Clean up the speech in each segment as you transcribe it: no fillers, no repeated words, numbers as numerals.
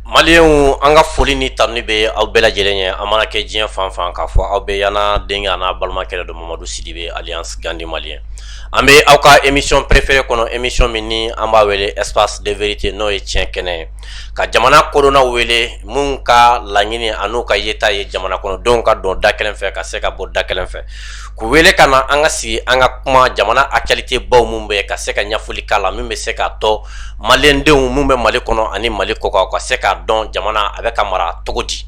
Malien an ka foli ni tanu bɛ aw bɛɛ lajɛlen ye a mana kɛ diɲɛ fan fan k'a fɔ aw bɛɛ yana denkɛ a n'a balimakɛ dɔ Mamadu Sidibe alias Gandi Malien an bɛ aw ka émission préférée kɔnɔ émission min ni an b'a wele espace de vérité n'o ye tiɲɛ kɛnɛ ye ka jamana kodɔnnaw wele mun ka laɲini an'u ka yeta ye jamana kɔnɔdenw ka don da kelen fɛ ka se ka bɔ da kelen fɛ k'u wele ka na an ka sigi an ka kuma jamana actualité baw mun bɛ ka se ka ɲɛfɔli k'a la min bɛ se k'a tɔ maliendenw mun bɛ Mali kɔnɔ ani Mali kɔkan ka se k'a dɔn jamana a bɛ ka mara cogo di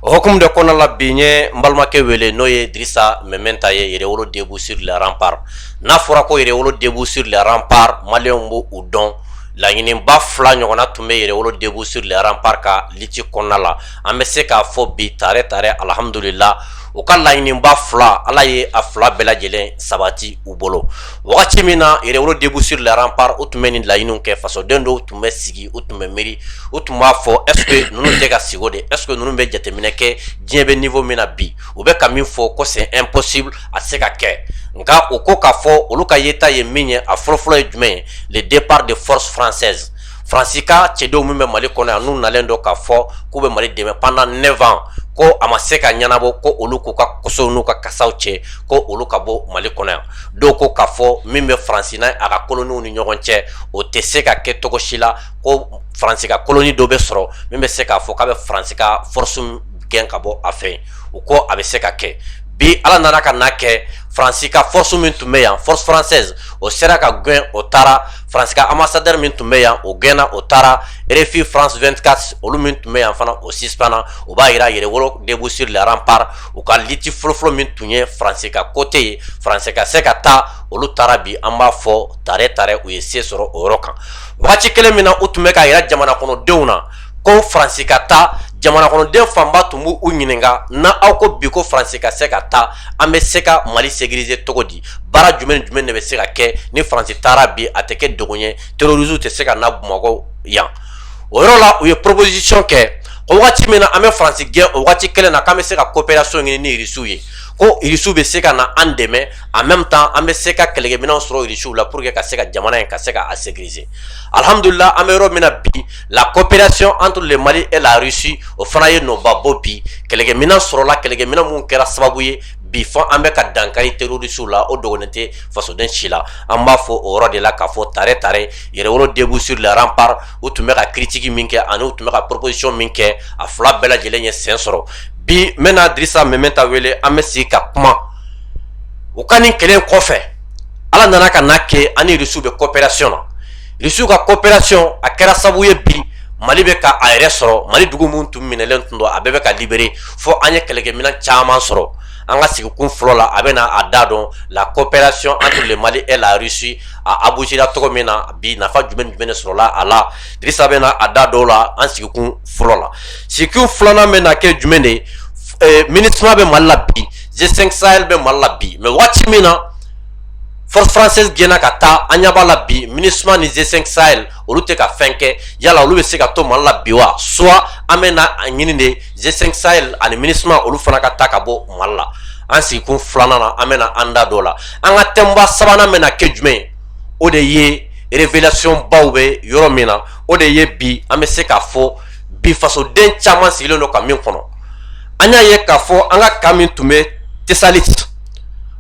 o hukumu de kɔnɔna la bi n ye n balimakɛ wele n'o ye Dirisa Mɛmɛnta ye Yɛrɛwolo debout sur les remparts n'a fɔra ko Yɛrɛwolo debout sur les remparts malienw b'o o dɔn laɲiniba fila ɲɔgɔnna tun bɛ Yɛrɛwolo debout sur les remparts ka liti kɔnɔna la an bɛ se k'a fɔ bi tare alhamdulillah u ka laɲiniba fila ala ye a fila bɛɛ lajɛlen sabati u bolo wagati min na Yɛrɛwolo debout sur les remparts u tun bɛ nin laɲiniw kɛ fasoden dɔw tun bɛ sigi u tun bɛ miiri u tun b'a fɔ est ce que ninnu tɛ ka sigi o de est ce que ninnu bɛ jateminɛ kɛ diɲɛ bɛ niveau min na bi u bɛ ka min fɔ ko c'est impossible a se ka kɛ nka o ko k'a fɔ olu ka yeta ye min ye a fɔlɔfɔlɔ ye jumɛn ye le départ de force française Faransi ka cɛdenw min bɛ Mali kɔnɔ yan n'u nalen don k'a fɔ k'u bɛ Mali dɛmɛ pendant 9 ans ko a ma se ka ɲɛnabɔ ko olu k'u ka kosow n'u ka kasaw cɛ ko olu ka bɔ Mali kɔnɔ yan dɔw ko k'a fɔ min bɛ Faransi n'a a ka koloniw ni ɲɔgɔn cɛ o tɛ se ka kɛ cogo si la ko Faransi ka koloni dɔ bɛ sɔrɔ min bɛ se k'a fɔ k'a bɛ Faransi ka force gɛn ka bɔ a fɛ u ko a bɛ se ka kɛ bi ala nana ka na kɛ Faransi ka force min tun bɛ yan force française o sera ka gɛn o taara Faransi ka ambassadeur min tun bɛ yan o gɛnna o taara RFI France 24 olu min tun bɛ yan fana o suspendra o b'a yira Yɛrɛwolo debout sur les remparts u ka liti fɔlɔfɔlɔ min tun ye Faransi ka côté ye Faransi ka se ka taa olu taara bi an b'a fɔ tare u ye se sɔrɔ o yɔrɔ kan wagati kelen min na u tun bɛ ka yira jamana kɔnɔdenw na ko Faransi ka taa jamana kɔnɔden fanba tun b'u ɲininka na aw ko bi ko Faransi ka se ka taa an bɛ se ka Mali sécuriser cogo di baara jumɛn de bɛ se ka kɛ ni Faransi taara bi a tɛ kɛ dogo ye terroristes tɛ se ka na Bamakɔ yan o yɔrɔ la u ye proposition kɛ o wagati min na an bɛ Faransi gɛn o wagati kelen na k'an bɛ se ka coopération ɲini ni Irisiw ye ko Irisiw bɛ se ka na an dɛmɛ en même temps an bɛ se ka kɛlɛkɛminɛnw sɔrɔ Irisiw la pour que ka se ka jamana in ka se ka a sécuriser alhamdulillah an bɛ yɔrɔ min na bi la coopération entre le Mali et la Russie o fana ye nɔba bɔ bi kɛlɛkɛminɛn sɔrɔla kɛlɛkɛminɛn mun kɛra sababu ye bi fɔ an bɛ ka dankari terrorisiw la o dogolen tɛ fasoden si la an b'a fɔ o yɔrɔ de la k'a fɔ tare Yɛrɛwolo debout sur les remparts u tun bɛ ka critique min kɛ ani u tun bɛ ka proposition min kɛ a fila bɛɛ lajɛlen ye sen sɔrɔ bi n bɛna Dirisa Mɛmɛnta wele an bɛ sigi ka kuma u ka nin kɛlɛ kɔfɛ ala nana ka na kɛ ani Irisiw bɛ coopération na Irisiw ka coopération a kɛra sababu ye bi Mali bɛ ka a yɛrɛ sɔrɔ Mali dugu mun tun minɛlen tun don a bɛɛ bɛ ka libérer fo an ye kɛlɛkɛminɛn caman sɔrɔ an ka sigikun fɔlɔ la a bɛ na a da dɔn la coopération entre le Mali et la Russie a aboutira cogo min na bi nafa jumɛn de sɔrɔla a la Dirisa bɛ na a da dɔw la an sigikun fɔlɔ la sigikun filanan bɛ na kɛ jumɛn de ye MINUSMA bɛ Mali la bi G5 Sahel bɛ Mali la bi mais waati min na force française gɛnna ka taa an ɲɛ b'a la bi MINUSMA ni G5 Sahel olu tɛ ka fɛn kɛ yala olu bɛ se ka to Mali la bi wa soit an bɛ na a ɲini de G5 Sahel ani MINUSMA olu fana ka taa ka bɔ Mali la an sigikun filanan na an bɛ na an da dɔ la an ka thème sabanan bɛ na kɛ jumɛn ye o de ye révélation baw bɛ yɔrɔ min na o de ye bi an bɛ se k'a fɔ bi fasoden caman sigilen don ka min kɔnɔ an y'a ye k'a fɔ an ka kan min tun bɛ Tesalit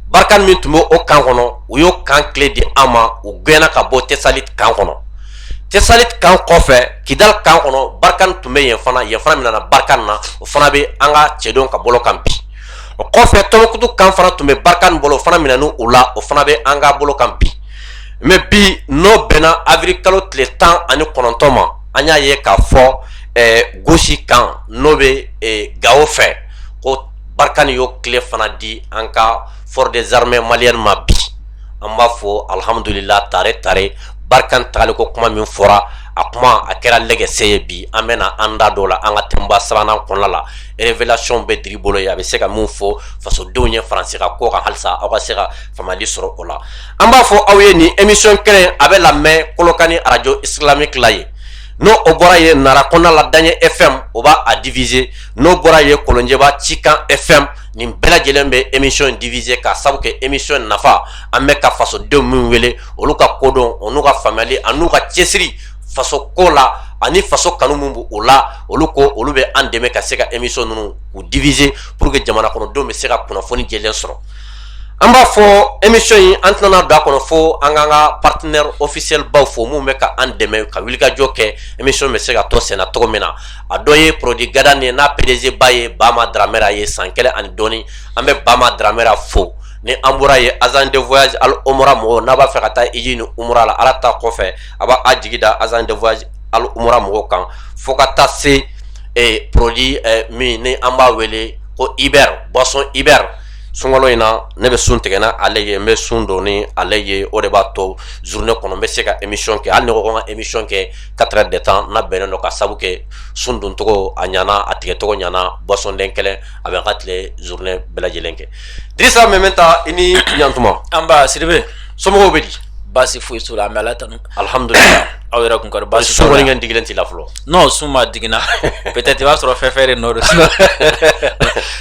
Barkhane min tun bɛ o kan kɔnɔ u y'o kan tile di an ma u gɛnna ka bɔ Tesalit kan kɔnɔ Tesalit kan kɔfɛ Kidal kan kɔnɔ Barkhane tun bɛ yen fana min nana Barkhane na o fana bɛ an ka cɛdenw ka bolo kan bi o kɔfɛ Tɔnbukutu kan fana tun bɛ Barkhane bolo o fana minɛnen o la o fana bɛ an ka bolo kan bi mais bi n'o bɛnna avril kalo tile 19 ma an y'a ye k'a fɔ gauche kan n'o bɛ Gao fɛ ko Barkhane y'o tile fana di an ka force des armées maliennes ma bi an b'a fɔ alhamdulillah tare Barkhane tagali ko kuma min fɔra a kuma a kɛra lɛgɛsɛ ye bi an bɛ na an da dɔ la an ka thème sabanan kɔnɔna la révélation bɛ diri bolo ye a bɛ se ka mun fɔ fasodenw ye Faransi ka ko kan halisa aw ka se ka faamuyali sɔrɔ o la an b'a fɔ aw ye nin émission kelen a bɛ lamɛn Kolokani radio islamique la ye n'o o bɔra ye Nara kɔnɔna la Daɲɛ FM o b'a a diviser n'o bɔra ye Kolonjɛba Cikan FM nin bɛɛ lajɛlen bɛ émission diviser ka sabu kɛ émission nafa an bɛ ka fasodenw min wele olu ka kodɔn o n'u ka faamuyali a n'u ka cɛsiri faso ko la ani faso kanu mun bu o la olu ko olu be an dɛmɛ ka se ka émission ninnu u diviser pour que jamana kɔnɔdenw bɛ se ka kunnafoni jɛlen sɔrɔ. An b'a fɔ émission in an tɛna don a kɔnɔ fo an k'an ka partenaire officiel baw fo mun bɛ ka an dɛmɛ ka wulikajɔ kɛ émission bɛ se ka tɔ senna cogo min na a dɔ ye produit gadan ye n'a PDG ba ye Bama Dramera ye san 1 ani dɔɔni an bɛ Bama Dramera fo ni an bɔra ye agent de voyage al umra mɔgɔw n'a b'a fɛ ka taa Iji ni umra la ala ta kɔfɛ a b'a jigi da agent de voyage al umra mɔgɔw kan fo ka taa se produit min ni an b'a wele ko Iber boisson Iber sunkalo in na ne bɛ sun tigɛ na ale ye n bɛ sun don ni ale ye o de b'a to journée kɔnɔ n bɛ se ka émission kɛ hali ne ko ko n ka émission kɛ 4 heures de temps n'a bɛnnen don ka sabu kɛ sun don togo a ɲana a tigɛ togo ɲana boisson den kelen a bɛ n ka tile journée bɛɛ lajɛlen kɛ Dirisa Mementa i ni ɲantuma an ba Sidibe somɔgɔw bɛ di basi foyi t'o la an bɛ Ala tanu alhamdulillah aw yɛrɛ kun kɔrɔ basi sun kɔni kɛ digilen t'i la fɔlɔ non sun ma digina peut-être i b'a sɔrɔ fɛn fɛn de nɔ don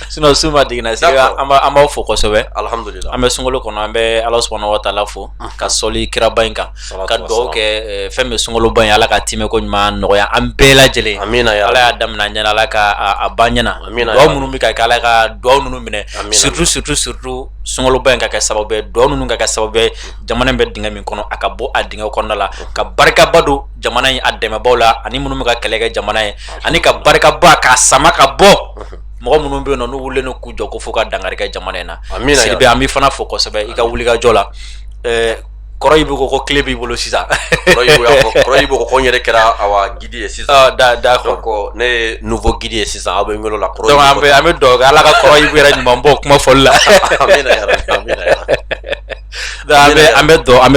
sinon sun ma digina Sidibe an b'aw fo kosɛbɛ alhamdulillah an bɛ sunkalo kɔnɔ an bɛ Ala subahanahu wa taala fo ka sɔli kiraba in kan ka dugawu kɛ fɛn bɛ sunkaloba in Ala ka timɛ ko ɲuman nɔgɔya an bɛɛ lajɛlen amina ya Ala y'a daminɛ ɲɛna Ala ka a ban ɲɛna dugawu minnu bɛ ka kɛ Ala ka dugawu ninnu minɛ surtout sunkaloba in ka kɛ sababu ye dugawu ninnu ka kɛ sababu ye jamana in bɛ dingɛ min kɔnɔ a ka bɔ a dingɛ kɔnɔna la ka barikaba don jamana in a dɛmɛbaw la ani minnu bɛ ka kɛlɛ kɛ jamana ye ani ka barikaba k'a sama ka bɔ mɔgɔ minnu bɛ yen nɔ n'u wulilen don k'u jɔ ko fo ka dankari kɛ jamana in na Sidibe an b'i fana fo kosɛbɛ i ka wulikajɔ la kɔrɔ yi bɛ ko tile b'i bolo sisan kɔrɔ yi bɛ ko n yɛrɛ kɛra awa guide ye sisan d'accord ne ye nouveau guide ye sisan aw bɛ n wele la donc an bɛ dugawu kɛ Ala ka kɔrɔ yi yɛrɛ ɲuman bɔ kuma fɔli la an bɛ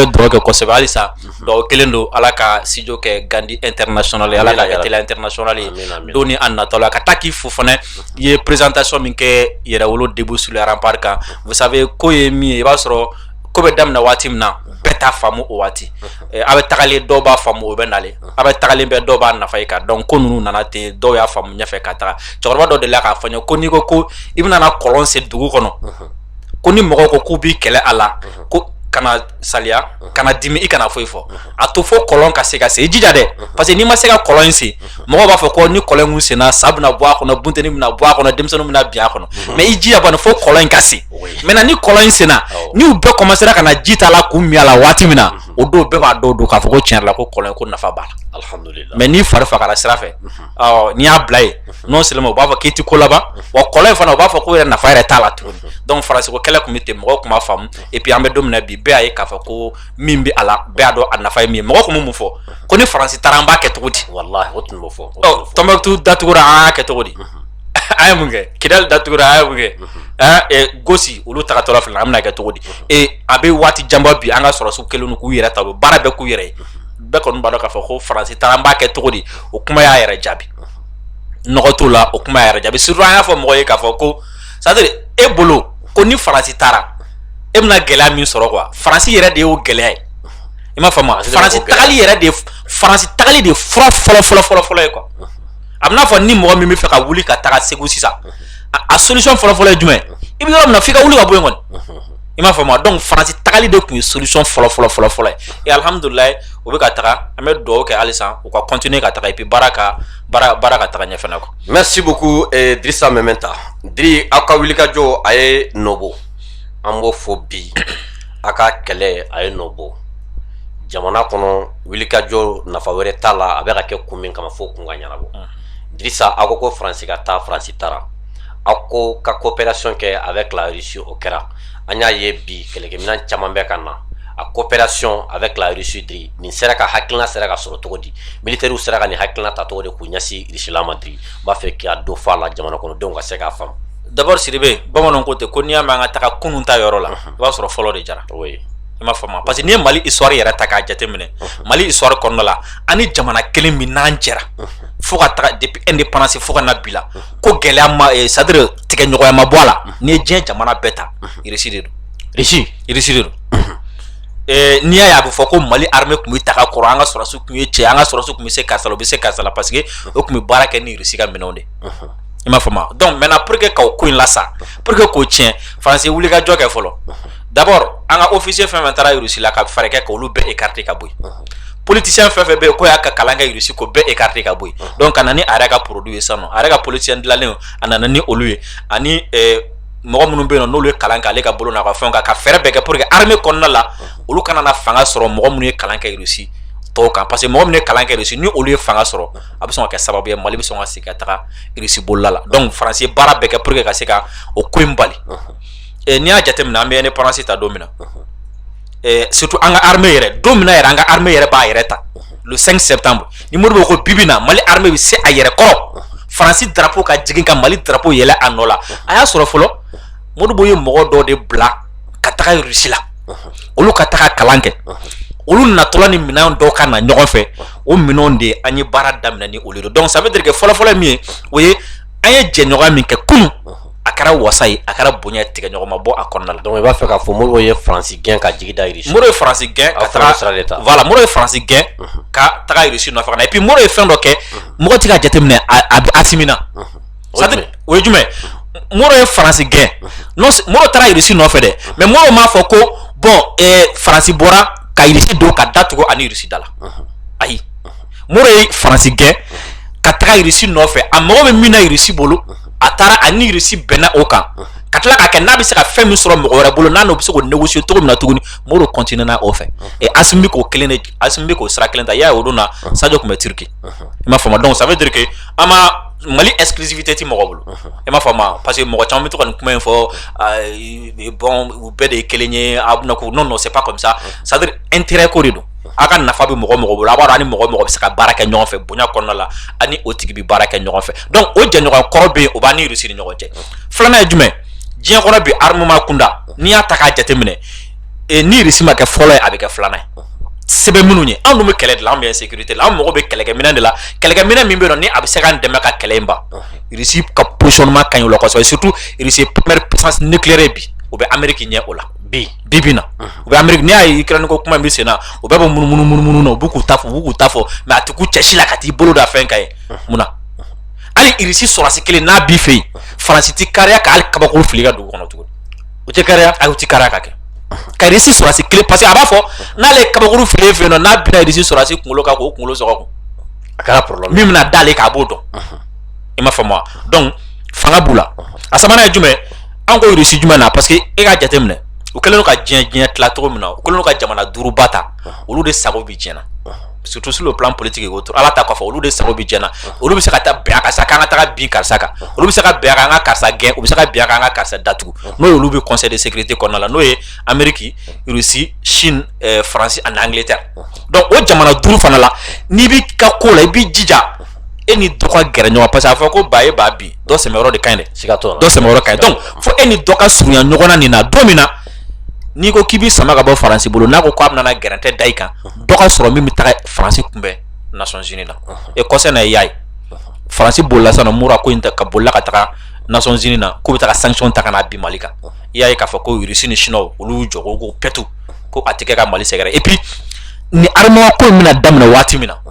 dugawu kɛ kosɛbɛ halisa dugawu kelen don Ala ka studio kɛ Gandi international ye Ala ka kɛ télé international ye don ni a natɔ la ka taa k'i fo fana i ye présentation min kɛ yɛrɛwolo début sur les remparts kan vous savez ko ye min ye i b'a sɔrɔ ko bɛ daminɛ waati min na bɛɛ t'a faamu o waati a bɛ tagalen dɔw b'a faamu o bɛ nalen a bɛ tagalen bɛ dɔw b'a nafa ye kan donc ko ninnu nana ten dɔw y'a faamu ɲɛfɛ ka taga cɛkɔrɔba dɔ delila k'a fɔ n ye ko n'i ko ko i bɛna na kɔlɔn sen dugu kɔnɔ ko ni mɔgɔw ko k'u b'i kɛlɛ a la ko kana saliya kana dimi i kana foyi fɔ a to fo kɔlɔn ka se i jija dɛ parce que n'i ma se ka kɔlɔn in sen mɔgɔw b'a fɔ ko ni kɔlɔn in senna sa bɛna bɔ a kɔnɔ bunteni bɛna bɔ a kɔnɔ denmisɛnninw bɛna bin a kɔnɔ mais i jija bani fo kɔlɔn in ka se maintenant ni kɔlɔn in senna ni u bɛɛ commencera ka na ji t'a la k'u min a la waati min na o don bɛɛ b'a dɔw don k'a fɔ ko tiɲɛ yɛrɛ la ko kɔlɔn in ko nafa b'a la alhamdulillah mais n'i fari fagara sira fɛ n'i y'a bila yen non seulement u b'a fɔ k'i ti ko laban wa kɔlɔn in fana u b'a fɔ ko yɛrɛ nafa yɛrɛ t'a la tuguni donc faransiko kɛlɛ tun bɛ ten mɔgɔw tun b'a faamu et puis an bɛ don min na bi bɛɛ y'a ye k'a fɔ ko min bɛ a la bɛɛ y'a dɔn a nafa ye min ye mɔgɔ tun bɛ mun fɔ ko ni faransi taara an b'a kɛ cogo di wallahi o tun b'o fɔ Tɔnbɔkutu datugura an y'a kɛ cogo di an ye mun kɛ Kidali datugura an ye mun kɛ Gosi olu tagatɔla filɛ an bɛna kɛ cogo di a bɛ waati janba bi an ka sɔrɔsiw kɛlen don k'u yɛrɛ ta u bɛ baara bɛɛ k'u yɛrɛ ye bɛɛ kɔni b'a dɔn k'a fɔ ko faransi taara an b'a kɛ cogo di o kuma y'a yɛrɛ jaabi nɔgɔ t'o la o kuma y'a yɛrɛ jaabi surtout an y'a fɔ mɔgɔ ye k'a fɔ ko c'est-à-dire e bolo ko ni faransi taara e bɛna gɛlɛya min sɔrɔ quoi faransi yɛrɛ de y'o gɛlɛya ye i m'a faamu faransi tagali yɛrɛ de faransi tagali de fura fɔlɔ ye quoi a bɛna fɔ ni mɔgɔ min bɛ fɛ ka wuli ka taga Segu sisan a solution fɔlɔ ye jumɛn i bɛ yɔrɔ min na f'i ka wuli ka bɔ yen kɔni i m'a faamu donc faransi tagali de tun ye solution fɔlɔ ye et alhamdulilayi o bɛ ka taga an bɛ dugawu kɛ halisa u ka continuer ka taga et puis baara ka taga ɲɛ fana quoi. Merci beaucoup Dirisa Mementa Diri aw ka wulikajɔ a ye nɔ bɔ an b'o fɔ bi a ka kɛlɛ a ye nɔ bɔ jamana kɔnɔ wulikajɔ nafa wɛrɛ t'a la a bɛ ka kɛ kun min kama fo kun ka ɲɛnabɔ Dirisa aw ko faransi ka taa faransi taara aw ko ka coopération kɛ avec la Russie o kɛra an y'a ye bi kɛlɛkɛminɛn caman bɛ ka na a coopération avec la Russie Diri nin sera ka hakilina sera ka sɔrɔ cogo di militaires sera ka nin hakilina ta cogo di k'u ɲɛsin Russie ma Diri n b'a fɛ k'a dɔ fɔ a la jamana kɔnɔdenw ka se k'a faamu d'abord Sidibe bamananw ko ten ko n'i y'a mɛn an ka taga kunun ta yɔrɔ la i b'a sɔrɔ fɔlɔ de jara i m'a faamu parce que n'i ye Mali histoire yɛrɛ ta k'a jateminɛ Mali histoire kɔnɔna la ani jamana kelen min n'an jɛra fo ka taga depuis indépendance fo ka na bi la ko gɛlɛya ma c'est-à-dire tigɛɲɔgɔnya ma bɔ a la n'i ye diɲɛ jamana bɛɛ ta Russie de don Russie de don n'i y'a ye a bɛ fɔ ko Mali armée tun bɛ taga kɔrɔ an ka sɔrɔsiw tun ye cɛ an ka sɔrɔsiw tun bɛ se karisa la u bɛ se karisa la parce que o tun bɛ baara kɛ ni Russie ka minɛnw de i m'a faamu donc maintenant pour que k'o ko in lasa pour que k'o tiɲɛ faransi wulikajɔ kɛ fɔlɔ d'abord an ka officier fɛn fɛn taara Russie la ka fɛɛrɛ kɛ k'olu bɛɛ écarter ka bɔ yen politicien fait be ko ya ka kalanga Russie ko be écarté ka boy donc anani araka produit ça non araka politicien de l'année anani olu ani mɔgɔ minnu bɛ yen n'olu ye kalan kɛ ale ka bolo n'a ka fɛnw ka fɛɛrɛ bɛɛ kɛ pour que armée kɔnɔna la olu kana na fanga sɔrɔ mɔgɔ minnu ye kalan kɛ Russie tɔw kan parce que mɔgɔ minnu ye kalan kɛ Russie ni olu ye fanga sɔrɔ a bɛ sɔn ka kɛ sababu ye Mali bɛ sɔn ka segin ka taga Russie bolila la donc France ye baara bɛɛ kɛ pour que ka se ka o ko in bali n'i y'a jateminɛ an bɛ indépendance ta don min na surtout an ka armée yɛrɛ don min na yɛrɛ an ka armée yɛrɛ b'a yɛrɛ ta le 5 septembre ni Modibo ko bibi na Mali armée bɛ se a yɛrɛ kɔrɔ France drapeau ka jigin ka Mali drapeau yɛlɛ a nɔ la a y'a sɔrɔ fɔlɔ Modibo ye mɔgɔ dɔ de bila ka taga Russie la olu ka taga kalan kɛ olu natɔla ni minɛn dɔw ka na ɲɔgɔn fɛ o minɛnw de an ye baara daminɛ ni olu de donc ça veut dire que fɔlɔ-fɔlɔ min ye o ye an ye jɛɲɔgɔnya min kɛ kunun a kɛra wasa ye a kɛra bonya tigɛ ɲɔgɔn ma bɔ a kɔnɔna la donc i b'a fɛ k'a fɔ Modibo ye France gɛn ka jigi da Russie Modibo ye France gɛn ka taga voilà Modibo ye France gɛn ka taga Russie nɔfɛ ka na et puis Modibo ye fɛn dɔ kɛ mɔgɔ ti ka jateminɛ a asimina c'est-à-dire o ye jumɛn Modibo ye France gɛn non Modibo taara Russie nɔfɛ dɛ mais Modibo m'a fɔ ko bon France bɔra ka Russie don ka datugu ani Russie da la ayi Modibo ye France gɛn ka taga Russie nɔfɛ a mago bɛ min na Russie bolo a taara ani Russie bɛnna o kan ka tila k'a kɛ n'a bɛ se ka fɛn min sɔrɔ mɔgɔ wɛrɛ bolo n'a n'o bɛ se k'o négocier cogo min na tuguni Modibo continue na o fɛ et Assimi bɛ k'o kelen de Assimi bɛ k'o sira kelen ta i y'a ye o don na Sadio tun bɛ Turquie i m'a faamu donc ça veut dire que an ma Mali exclusivité ti mɔgɔ bolo i m'a faamu parce que mɔgɔ caman bɛ to ka nin kuma in fɔ bon u bɛɛ de ye kelen ye a bɛna ko non c'est pas comme ça c'est à dire intérêt ko de don a ka nafa bɛ mɔgɔ bolo a b'a dɔn ani mɔgɔ bɛ se ka baara kɛ ɲɔgɔn fɛ bonya kɔnɔna la ani o tigi bɛ baara kɛ ɲɔgɔn fɛ donc o jɛɲɔgɔn kɔrɔ bɛ yen o b'a ni Russie ni ɲɔgɔn cɛ filanan ye jumɛn diɲɛ kɔnɔ bi armement kunda n'i y'a ta k'a jateminɛ ni Russie ma kɛ fɔlɔ ye a bɛ kɛ filanan ye sɛbɛn minnu ye anw dun bɛ kɛlɛ de la anw bɛ sécurité la anw mago bɛ kɛlɛkɛminɛn de la kɛlɛkɛminɛn min bɛ yen ni a bɛ se k'an dɛmɛ ka kɛlɛ in ban Russie ka positionnement ka ɲi o la kosɛbɛ surtout Russie ye première puissance nucléaire bi o bɛ Amérique ɲɛ o la bi na u bɛ Amérique n'i y'a ye Ukraine ko kuma in bɛ sen na o bɛɛ bɛ munumunu na u b'u k'u ta fɔ mais a tɛ k'u cɛsi la ka t'i bolo da fɛn ka ye mun na hali Russie sɔrɔsi kelen n'a b'i fɛ yen France ti kariya ka hali kabakuru fili ka dugu kɔnɔ tuguni u tɛ kariya ayi u ti kariya ka kɛ ka Russie sɔrɔsi kelen parce que a b'a fɔ n'ale ye kabakuru fili fɛ yen nɔ n'a bina Russie sɔrɔsi kunkolo kan k'o kunkolo sɔgɔ kun a kɛra problème min bɛna d'ale k'a b'o dɔn i m'a faamu wa donc fanga b'u la a sabanan ye jumɛn an ko Russie jumɛn na parce que e k'a jateminɛ u kɛlen don ka diɲɛ tila cogo min na u kɛlen don ka jamana duuruba ta olu de sago bɛ diɲɛ na surtout sur le plan politique autour ala ta kɔfɛ olu de sago bɛ diɲɛ na olu bɛ se ka taa bɛn a kan sa k'an ka taga bin karisa kan olu bɛ se ka bɛn a kan an ka karisa gɛn u bɛ se ka bɛn a kan an ka karisa datugu n'o ye olu bɛ conseil de sécurité kɔnɔna la n'o ye Amérique Russie Chine France ani Angleterre donc o jamana duuru fana la n'i b'i ka ko la i b'i jija e ni dɔ ka gɛrɛ ɲɔgɔn parce que a fɔ ko ba ye ba bin dɔ sɛmɛ yɔrɔ de ka ɲi dɛ dɔ sɛmɛ yɔrɔ ka ɲi donc fo e ni dɔ ka surunya ɲɔgɔn na nin na don min na n'i ko k'i b'i sama ka bɔ France bolo n'a ko k'a bɛna gɛrɛntɛ da i kan dɔ ka sɔrɔ min bɛ taga France kunbɛn Nations Unies la et kɔsɛ na i y'a ye France bolila sisan nɔ mura ko in ta ka bolila ka taga Nations Unies na k'u bɛ taga sanction ta ka na bin Mali kan i y'a ye k'a fɔ ko Russie ni Chine olu y'u jɔ ko pɛtu ko a tɛ kɛ ka Mali sɛgɛrɛ et puis ni armement ko in bɛna daminɛ waati min na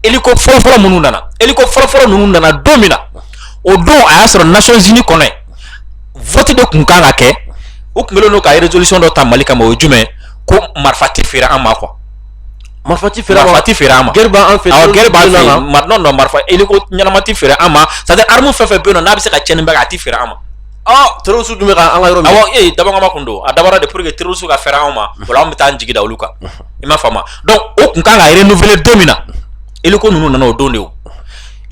hélico fɔlɔfɔlɔ minnu nana hélico fɔlɔfɔlɔ ninnu nana don min na o don a y'a sɔrɔ Nations Unies kɔnɔ yen vote de kun kan ka kɛ u tun kɛlen don ka résolution dɔ ta Mali kama o ye jumɛn ko marifa tɛ feere an ma quoi marifa tɛ feere an ma guerre b'an fɛ awɔ guerre b'an fɛ non marifa hélico ɲɛnama tɛ feere an ma c'est à dire arme fɛn fɛn bɛ yen nɔ n'a bɛ se ka tiɲɛni bɛ kɛ a tɛ feere an ma terroriste dun bɛ an ka yɔrɔ min awɔ dabangama kun don a dabara de pour que terroriste ka fɛrɛ an ma o la an bɛ taa an jigi da olu kan i m'a faamu donc o kun kan ka renouveler don min na hélico ninnu nana o don de o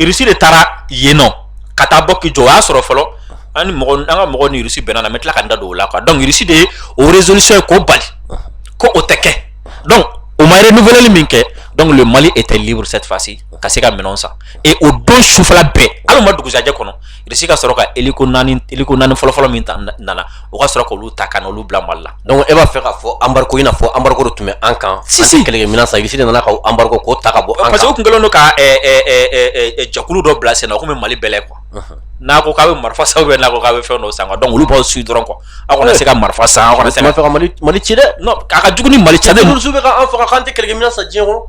Russie de taara yen nɔ ka taa bɔ k'i jɔ o y'a sɔrɔ fɔlɔ an ka mɔgɔw ni Russie bɛnna na mɛ tila ka n da don o la quoi donc Russie de ye o résolution ye k'o bali ko o tɛ kɛ donc o ma renouveler min kɛ donc le Mali était libre cette fois-ci ka se ka minɛnw san et o don sufɛla bɛɛ hali o ma dugusajɛ kɔnɔ Russie ka sɔrɔ ka hélico naani fɔlɔfɔlɔ min ta nana o ka sɔrɔ k'olu ta ka n'olu bila Mali la donc e b'a fɛ k'a fɔ embargo i n'a fɔ embargo de tun bɛ an kan si kɛlɛkɛminɛn san Russie de nana ka embargo k'o ta ka bɔ an kan parce que u tun kɛlen don ka jɛkulu dɔ bila sen na o tun bɛ Mali bɛɛ lajɛ quoi n'a ko k'a bɛ marifa san ou bien n'a ko k'a bɛ fɛn dɔ san quoi donc olu b'aw suit dɔrɔn quoi aw kana se ka marifa san aw kana se ka fɛ ka Mali ci dɛ non a ka jugu ni Mali ci dɛ terroriste bɛ k'an faga k'an tɛ kɛlɛkɛminɛn san diɲɛ kɔnɔ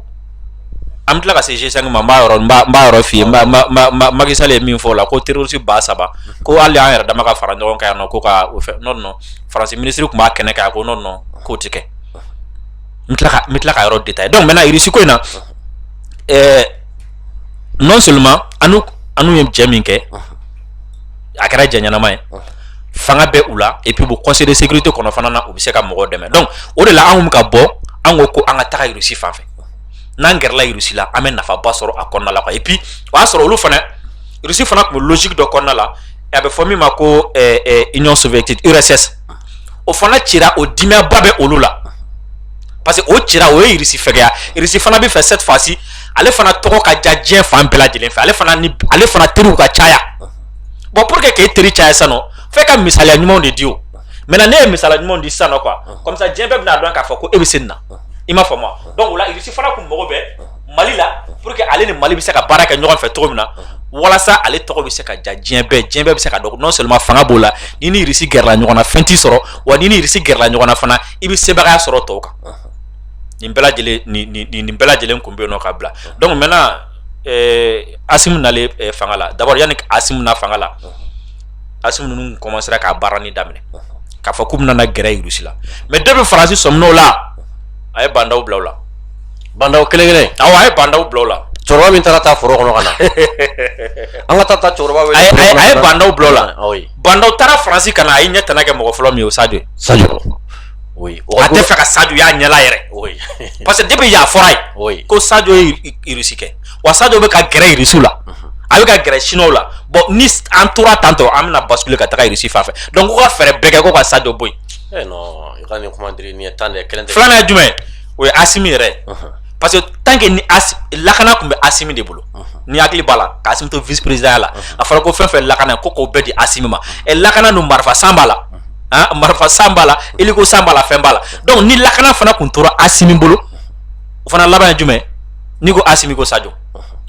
an bɛ tila ka se G5 ma n b'a yɔrɔ f'i ye Macky Sall ye min fɔ o la ko terroriste 3000 ko hali an yɛrɛ dama ka fara ɲɔgɔn kan yan nɔ ko ka o fɛ non France ministre tun b'a kɛnɛ kan ko non k'o tɛ kɛ n bɛ tila ka yɔrɔ détailler donc maintenant Russie ko in na non seulement anu ye jɛ min kɛ a kɛra jɛ ɲɛnama ye fanga bɛ u la et puis bon conseil de sécurité kɔnɔ fana na u bɛ se ka mɔgɔw dɛmɛ donc o de la anw ka bɔ an ko an ka taga Russie fan fɛ n'an gɛrɛla Russie la an bɛ nafaba sɔrɔ a kɔnɔna la quoi et puis o y'a sɔrɔ olu fana Russie fana tun bɛ logique dɔ kɔnɔna la a bɛ fɔ min ma ko Union soviétique URSS o fana cira o dimiya ba bɛ olu la parce que o cira o ye Russie fɛgɛya Russie fana bɛ fɛ cette fois-ci ale fana tɔgɔ ka ja diɲɛ fan bɛɛ lajɛlen fɛ ale fana teriw ka caya bon pour que k'e teri caya sisan nɔ f'e ka misaliya ɲumanw de di o maintenant ne ye misaliya ɲumanw di sisan nɔ quoi comme ça diɲɛ bɛɛ bɛna dɔn k'a fɔ ko e bɛ se nin na i m'a faamu wa donc o la Russie fana kun mago bɛ Mali la pour que ale ni Mali bɛ se ka baara kɛ ɲɔgɔn fɛ cogo min na walasa ale tɔgɔ bɛ se ka ja diɲɛ bɛɛ bɛ se ka dɔn non seulement fanga b'o la ni ni Russie gɛrɛla ɲɔgɔn na fɛn t'i sɔrɔ wa ni ni Russie gɛrɛla ɲɔgɔn na fana i bɛ sebagaya sɔrɔ tɔw kan nin bɛɛ lajɛlen kun bɛ yen nɔ ka bila donc maintenant Assimi nalen fanga la d'abord yanni Assimi na fanga la Assimi ninnu commencera ka baarani daminɛ k'a fɔ k'u bɛna gɛrɛ Russie la mais depuis Faransi sɔmin'o la a ye bandaw bila o la bandaw kelen awɔ a ye bandaw bila o la cɛkɔrɔba min taara taa foro kɔnɔ ka na an ka taa cɛkɔrɔba wele a ye bandaw bila o la bandaw taara Faransi ka na a ye ɲɛ tana kɛ mɔgɔ fɔlɔ min ye o Sadio oui a tɛ fɛ ka Sadio y'a ɲɛla yɛrɛ parce que depuis y'a fɔra ye ko Sadio ye Russie kɛ wa Sadio bɛ ka gɛrɛ Russie la a bɛ ka gɛrɛ Chinois la bon ni an tora tantɔ an bɛna basculer ka taga Russie fan fɛ donc ko ka fɛɛrɛ bɛɛ kɛ ko ka Sadio bɔ yen non i ka nin kuma diri nin ye tan de kelen tɛ filanan ye jumɛn ye o ye Assimi yɛrɛ parce que tant que ni lakana tun bɛ Assimi de bolo ni hakili b'a la ka Assimi to vice président la a fɔra ko fɛn fɛn lakana ko k'o bɛɛ di Assimi ma lakana nun marifa san b'a la marifa san b'a la hélico san b'a la fɛn b'a la donc ni lakana fana kun tora Assimi bolo o fana laban ye jumɛn ni ko Assimi ko Sadio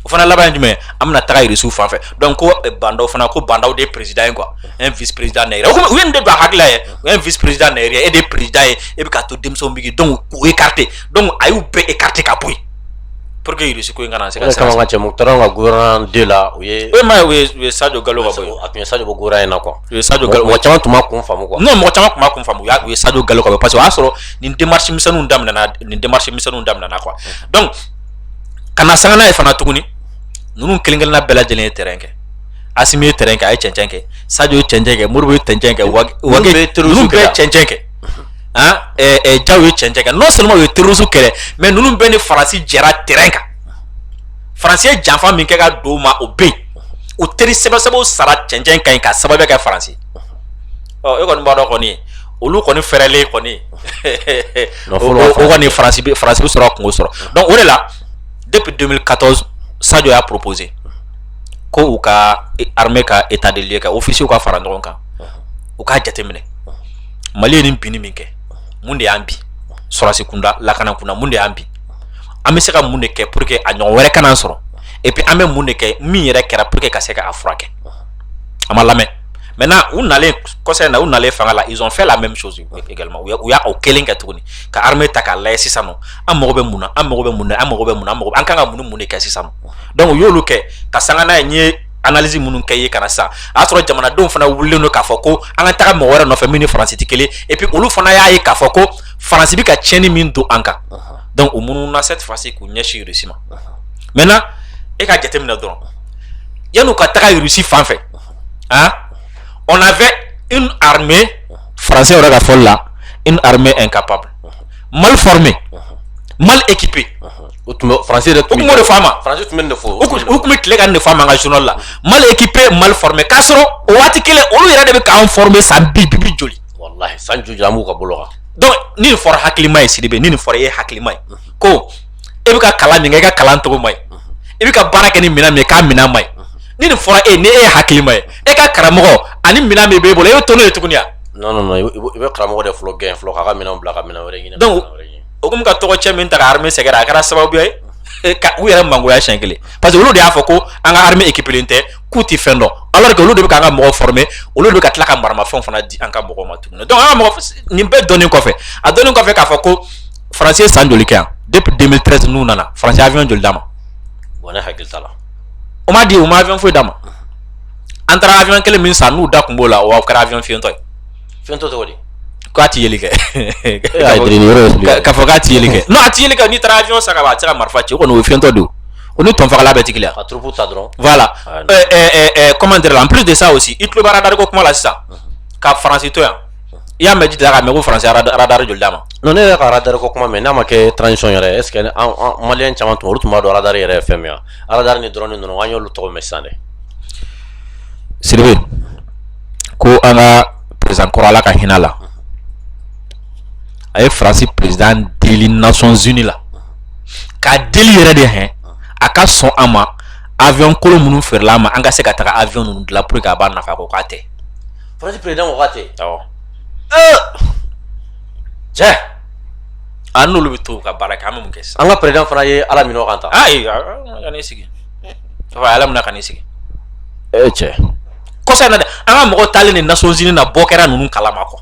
o fana laban ye jumɛn an bɛna taga Russie fan fɛ donc ko bandaw fana ko bandaw de ye président ye quoi un vice président na yɛrɛ o ye nin de don a hakili la ye o ye un vice président na yɛrɛ e de ye président ye e bɛ ka to denmisɛnw bigi donc k'o écarter donc a y'u bɛɛ écarter ka bɔ yen pour que Russie ko in kana se ka se ka cɛ Mukutari ka gouvernement de la u ye o ye Sadio Gallo ka bɔ yen a tun ye Sadio bɔ gouvernement in na quoi o ye Sadio Gallo mɔgɔ caman tun ma kun faamu quoi non mɔgɔ caman tun ma kun faamu u ye Sadio Gallo ka bɔ parce que o y'a sɔrɔ nin démarche misɛnninw daminɛna quoi donc kana sanga n'a ye fana tuguni ninnu kelen kelenna bɛɛ lajɛlen ye terrain kɛ Assimi ye terrain kɛ a ye cɛncɛn kɛ Sadio ye cɛncɛn kɛ Modibo ye cɛncɛn kɛ Wage ninnu bɛɛ ye cɛncɛn kɛ Diaw ye cɛncɛn kɛ non seulement u ye terrorisme kɛlɛ mais ninnu bɛɛ ni Faransi jɛra terrain kan Faransi ye janfa min kɛ ka don u ma o bɛ yen u teri sɛbɛsɛbɛw sara cɛncɛn ka ɲi ka sababuya kɛ Faransi e kɔni b'a dɔn kɔni olu kɔni fɛrɛlen kɔni o kɔni Faransi bɛ sɔrɔ a kungo sɔrɔ donc o de la depuis 2014 Sadio y'a proposé ko u ka armée ka état de lieu kɛ officiers ka fara ɲɔgɔn kan u k'a jateminɛ Mali ye nin binni min kɛ mun de y'an bi sɔrɔsi kunda lakana kunda mun de y'an bi an bɛ se ka mun de kɛ pour que a ɲɔgɔn wɛrɛ kana sɔrɔ et puis an bɛ mun de kɛ min yɛrɛ kɛra pour que ka se ka a furakɛ a ma lamɛn maintenant u nalen kɔsɛ in na u nalen fanga la ils ont fait la même chose également u y'a o kelen kɛ tuguni ka armée ta k'a lajɛ sisan nɔ an mago bɛ mun na an mago bɛ mun na an kan ka mun de kɛ sisan nɔ donc u y'olu kɛ ka sanga n'a ye n ye analyse minnu kɛ ye kana sisan a y'a sɔrɔ jamanadenw fana wulilen don k'a fɔ ko an ka taga mɔgɔ wɛrɛ nɔfɛ min ni Faransi tɛ kelen et puis olu fana y'a ye k'a fɔ ko Faransi bɛ ka tiɲɛni min don an kan donc u mununa cette fois-ci k'u ɲɛsin Russie ma maintenant e ka jateminɛ dɔrɔn yan'u ka taga Russie fan fɛ on avait une armée français yɛrɛ ka fɔli la une armée incapable mal formée mal équipée Faransi yɛrɛ tun b'o de fɔ a ma Faransi tun bɛ nin de fɔ u tun bɛ tile ka nin de fɔ a ma an ka journal la mal équipée mal formée k'a sɔrɔ o waati kelen olu yɛrɛ de bɛ k'an former san bi joli wallahi san joli an b'u ka bolo kan donc ni nin fɔra hakilima ye Sidibe ni nin fɔra e ye hakilima ye ko e bɛ ka kalan min kɛ e ka kalan cogo man ɲi e bɛ ka baara kɛ ni minɛn min ye k'a minɛn man ɲi ni nin fɔra e ni e ye hakilima ye e ka karamɔgɔ ani minɛn min b'e bolo e bɛ to n'o ye tuguni ya non i bɛ karamɔgɔ de fɔlɔ gɛn fɔlɔ k'a ka minɛnw bila ka minɛn wɛrɛ ɲini donc o komi ka tɔgɔ cɛ min ta ka armée sɛgɛrɛ a kɛra sababuya ye ka u yɛrɛ mangoya siɲɛ kelen parce que olu de y'a fɔ ko an ka armée équipée tɛ k'u tɛ fɛn dɔn alors que olu de bɛ k'an ka mɔgɔw former olu de bɛ ka tila ka maramafɛnw fana di an ka mɔgɔw ma tuguni donc an ka mɔgɔ nin bɛɛ dɔnnin kɔfɛ a dɔnnin kɔfɛ k'a fɔ ko Faransi ye san joli kɛ yan depuis 2013 n'u nana Faransi avion joli d'a ma bon ne hakili t'a la o ma di o ma avion foyi d'a ma an taara avion kelen min san n'u da kun b'o la o kɛra avion fiyɛntɔ ye fiyɛntɔ tɔgɔ di k'a ti yeli kɛ k'a fɔ k'a ti yeli kɛ non a ti yeli kɛ n'i taara avion san ka ban a tɛ se ka marifa ci o kɔni o ye fiyɛntɔ de o On est ton la bêtise là. Voilà. Comment dire, en plus de ça aussi, il te va radar comment là ça. Cap français toi. Il y a me dit là mais français radar de dama. Non ne ka radar ko kuma mais na ma ke transition yɛrɛ est ce que malien caman tun olu tun b'a dɔn radar yɛrɛ fɛn min radar ni drone ninnu an y'olu tɔgɔ mɛn sisan dɛ. Siribe ko an ka président kɔrɔla ka hinɛ la a ye faransi président deli Nations Unies la ka deli yɛrɛ de hɛn a ka sɔn an ma avion kolon minnu feerela an ma an ka se ka taga avion ninnu dilan pour que a b'a nafa ko k'a tɛ. Faransi président ko k'a tɛ. Awɔ. Cɛ an n'olu bɛ to ka baara kɛ an bɛ mun kɛ sisan. An ka président fana ye ala minɛ o kan ta. Ayi ka n'i sigi. Ala minɛ ka n'i sigi. Cɛ. Kɔsa in na dɛ an ka mɔgɔ taalen ni Nations Unies na bɔ kɛra ninnu kalama kɔ.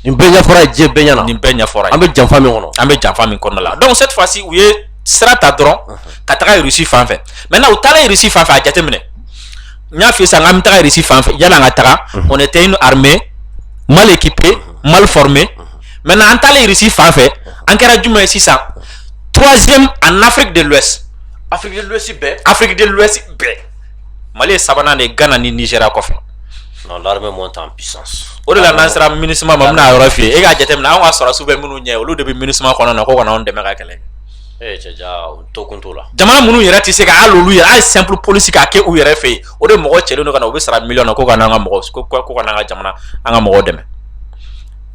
Nin bɛɛ ɲɛfɔra ye diɲɛ bɛɛ ɲɛna. Nin bɛɛ ɲɛfɔra ye. An bɛ janfa min kɔnɔ. An bɛ janfa min kɔnɔ la. Donc cette fois-ci u ye sira ta dɔrɔn ka taga Russie fan fɛ. Maintenant u taalen Russie fan fɛ a jateminɛ. N y'a f'i ye sisan k'an bɛ taga Russie fan fɛ yanni an ka taga on était une armée mal équipée mal formée. Maintenant an taalen Russie fan fɛ an kɛra jumɛn ye sisan troisième en Afrique de l'Ouest. Afrique de l'Ouest bɛɛ. Afrique de l'Ouest bɛɛ. Mali ye sabanan de Ghana ni Nigeria kɔfɛ. Non, l'armée monte en puissance. O de la n'an sera MINUSMA ma bɛna yɔrɔ f'i ye e k'a jateminɛ an ka sɔrɔsiw bɛ minnu ɲɛ olu de bɛ MINUSMA kɔnɔ na ko ka n'anw dɛmɛ ka kɛlɛ. Cɛ ja to kun t'o la. Jamana minnu yɛrɛ tɛ se ka hali olu yɛrɛ hali simple police k'a kɛ u yɛrɛ fɛ yen o de mɔgɔ cɛlen don ka na u bɛ sara million na ko ka n'an ka mɔgɔ ko ka n'an ka jamana an ka mɔgɔw dɛmɛ.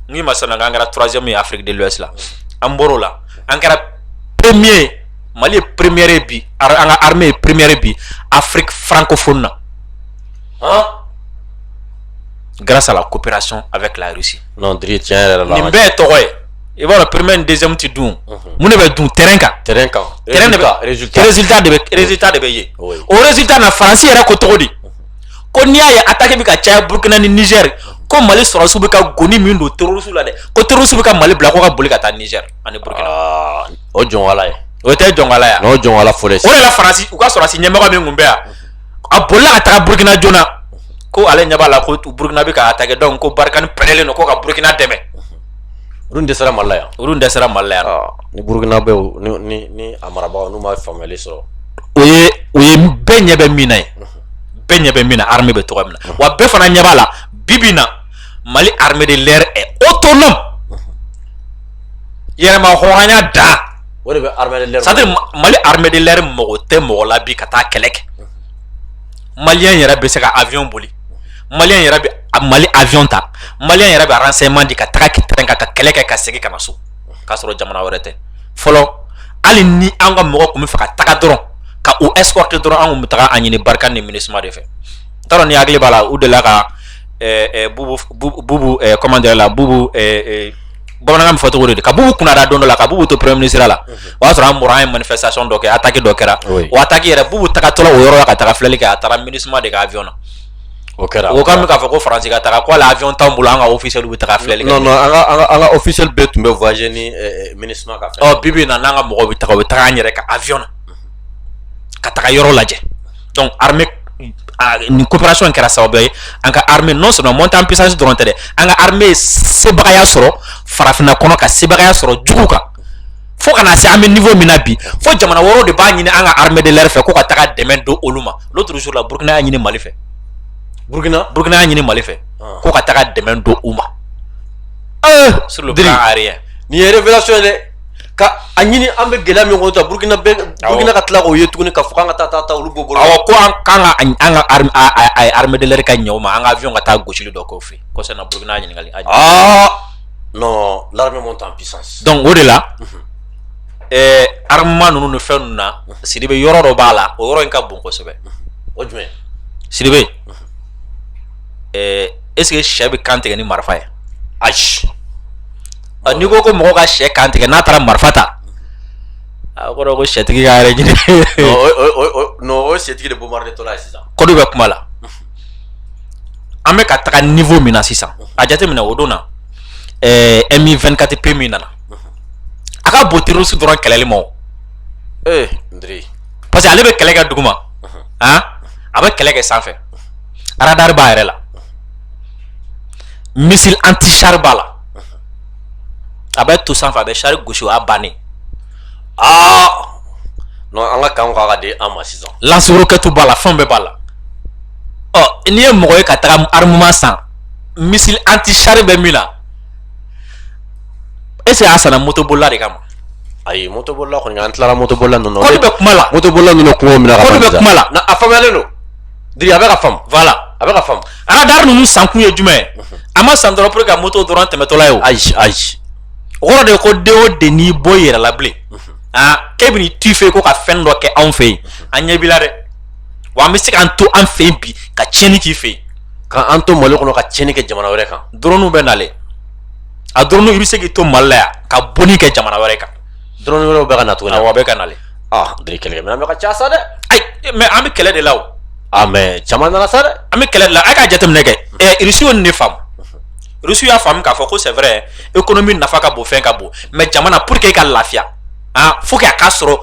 N k'i ma sisan k'an kɛra troisième ye Afrique de l'Ouest la an bɔr'o la an kɛra premier Mali ye première ye bi an ka armée ye première ye bi Afrique francophone na. Grâce à la coopération avec la Russie. Non, Dri tiens là. Nin bɛɛ tɔgɔ ye i b'a dɔn premier ni deuxième ti dun mun de bɛ dun terrain kan. Terrain kan. Résultat de bɛ ye. O résultat na Faransi yɛrɛ ko cogo di ko n'i y'a ye attaque bɛ ka caya Burkina ni Niger ko Mali sɔrɔsiw bɛ ka goni min don terroriste la dɛ ko terroriste bɛ ka Mali bila ko ka boli ka taa Niger ani Burkina. O jɔnwala ye. O tɛ jɔnwala ye. N'o jɔnwala fɔlɔ ye. O de la Faransi u ka sɔrɔsi ɲɛmɔgɔ min kun bɛ yan a bolila ka taga Burkina joona. Ko ale ɲɛ b'a la ko Burkina bɛ ka attaquer donc ko Barkhane pɛrɛlen don ko ka Burkina dɛmɛ. Olu dɛsɛra Mali la yan. Olu dɛsɛra Mali la yan. Ni Burkina bɛ ni a marabagaw n'u ma faamuyali sɔrɔ. O ye bɛɛ ɲɛ bɛ min na ye. Bɛɛ ɲɛ bɛ min na armée bɛ cogoya min na. Wa bɛɛ fana ɲɛ b'a la bi bi in na Mali armée de l'air est autonome. Yɛrɛma hɔrɔnya dan. O de bɛ armée de l'air. C'est-à-dire Mali armée de l'air mɔgɔ tɛ mɔgɔ la bi ka taa kɛlɛ kɛ. Malien yɛrɛ bɛ se ka avion boli. Malien yɛrɛ bɛ Mali avion ta. Malien yɛrɛ bɛ renseignement di ka taga terrain kan ka kɛlɛ kɛ ka segin ka na so. K'a sɔrɔ jamana wɛrɛ tɛ. Fɔlɔ hali ni an ka mɔgɔ tun bɛ fɛ ka taga dɔrɔn ka u escorter dɔrɔn an tun bɛ taga a ɲini Barkhane ni MINUSMA de fɛ. N t'a dɔn ni hakili b'a la u delila ka bubu comment dire la bubu bamanankan min fɔ cogo de ka bubu kunnada don dɔ la ka bubu to premier ministre la o y'a sɔrɔ an bɔra an ye manifestation dɔ kɛ attaque dɔ kɛra o attaque yɛrɛ bubu tagatɔla o yɔrɔ la ka taga filɛli kɛ a taara MINUSMA de ka avion na. O kɛra o kan bɛ k'a fɔ ko Faransi ka taga ko hali avion t'anw bolo an ka officiel bɛ taga filɛli kɛ. Non non an ka officiel bɛɛ tun bɛ voyager ni MINUSMA ka fɛn. Ɔ bi bi in na n'an ka mɔgɔw bɛ taga u bɛ taga an yɛrɛ ka avion na ka taga yɔrɔ lajɛ donc armée ni coopération in kɛra sababu ye an ka armée non seulement monter en puissance dɔrɔn tɛ dɛ an ka armée ye sebagaya sɔrɔ farafinna kɔnɔ ka sebagaya sɔrɔ jugu kan fo kana se an bɛ niveau min na bi fo jamana wɛrɛw de b'a ɲini an ka armée de l'air fɛ ko ka taga dɛmɛ don olu ma l'autre jour la Burkina y'a ɲini Mali fɛ. Burkina y'a ɲini Mali fɛ ko ka taga dɛmɛ don u ma. Sur le plan aérien. Nin ye révélation ye dɛ ka a ɲini an bɛ gɛlɛya min kɔnɔ Burkina ka tila k'o ye tuguni ka fɔ k'an ka taa olu bɔ bolo. Awɔ ko an ka armée de l'air ka ɲɛ o ma an ka avion ka taa gosili dɔ k'o fɛ concernant Burkina ɲininkali. Non, l'armée monte en puissance. Donc o de la armement ninnu ni fɛn ninnu na Sidibe yɔrɔ dɔ b'a la o yɔrɔ in ka bon kosɛbɛ. O jumɛn? Sidibe est ce que sɛ bɛ kan tigɛ ni marifa ye? Ayi. N'i ko ko mɔgɔ ka sɛ kan tigɛ n'a taara marifa ta a kɔrɔ ko sɛtigi ka yɛrɛ ɲini. Non o sɛtigi de bombarder tɔla ye sisan. Ko dɔ bɛ kuma la an bɛ ka taga niveau min na sisan a jateminɛ o don na Mi24P min nana a ka bon terroriste dɔrɔn kɛlɛli ma o. Ndri. Parce que ale bɛ kɛlɛ kɛ duguma a bɛ kɛlɛ kɛ sanfɛ radar b'a yɛrɛ la missile anti-char b'a la a bɛ to sanfɛ a bɛ char gosi o y'a bannen. non an ka kan ka de an ma sisan lance roquette b'a la fɛn bɛɛ b'a la n'i ye mɔgɔ ye ka taga armement san missile anti char bɛ min na est-ce que a sanna moto bolila de kama ayi moto bolila kɔni an tilara moto bolila ninnu ko de bɛ kuma la moto bolila ninnu kuma min na ko de bɛ kuma la na a faamuyalen don diri a bɛ ka faamu voilà a bɛ ka faamu radar ninnu san kun ye jumɛn ye a ma san dɔrɔn pour que ka moto dɔrɔn tɛmɛtɔla ye o ayi o kɔrɔ de ko den o den n'i bɔ i yɛrɛ la bilen k'e bɛ n'i tu fɛ ko ka fɛn dɔ kɛ anw fɛ yen an ɲɛ b'i la dɛ wa an bɛ se k'an to an fɛ yen bi ka tiɲɛni k'i fɛ yen k'an to Mali kɔnɔ ka tiɲɛni kɛ jamana wɛrɛ kan drone bɛ nalen a drone i bɛ se k'i to Mali la yan ka bonni kɛ jamana wɛrɛ kan drone wɛrɛw bɛ ka na tuguni awɔ a bɛ ka nalen diri kɛlɛkɛminɛn bɛ ka ca sa dɛ ayi mais an bɛ kɛlɛ de la o mais caman nana sa dɛ an bɛ kɛlɛ de la a k'a jateminɛ kɛ Russie y'o de faamu Russie y'a faamu k'a fɔ ko c'est vrai économie nafa ka bon fɛn ka bon mais jamana pour que i ka lafiya faut que a k'a sɔrɔ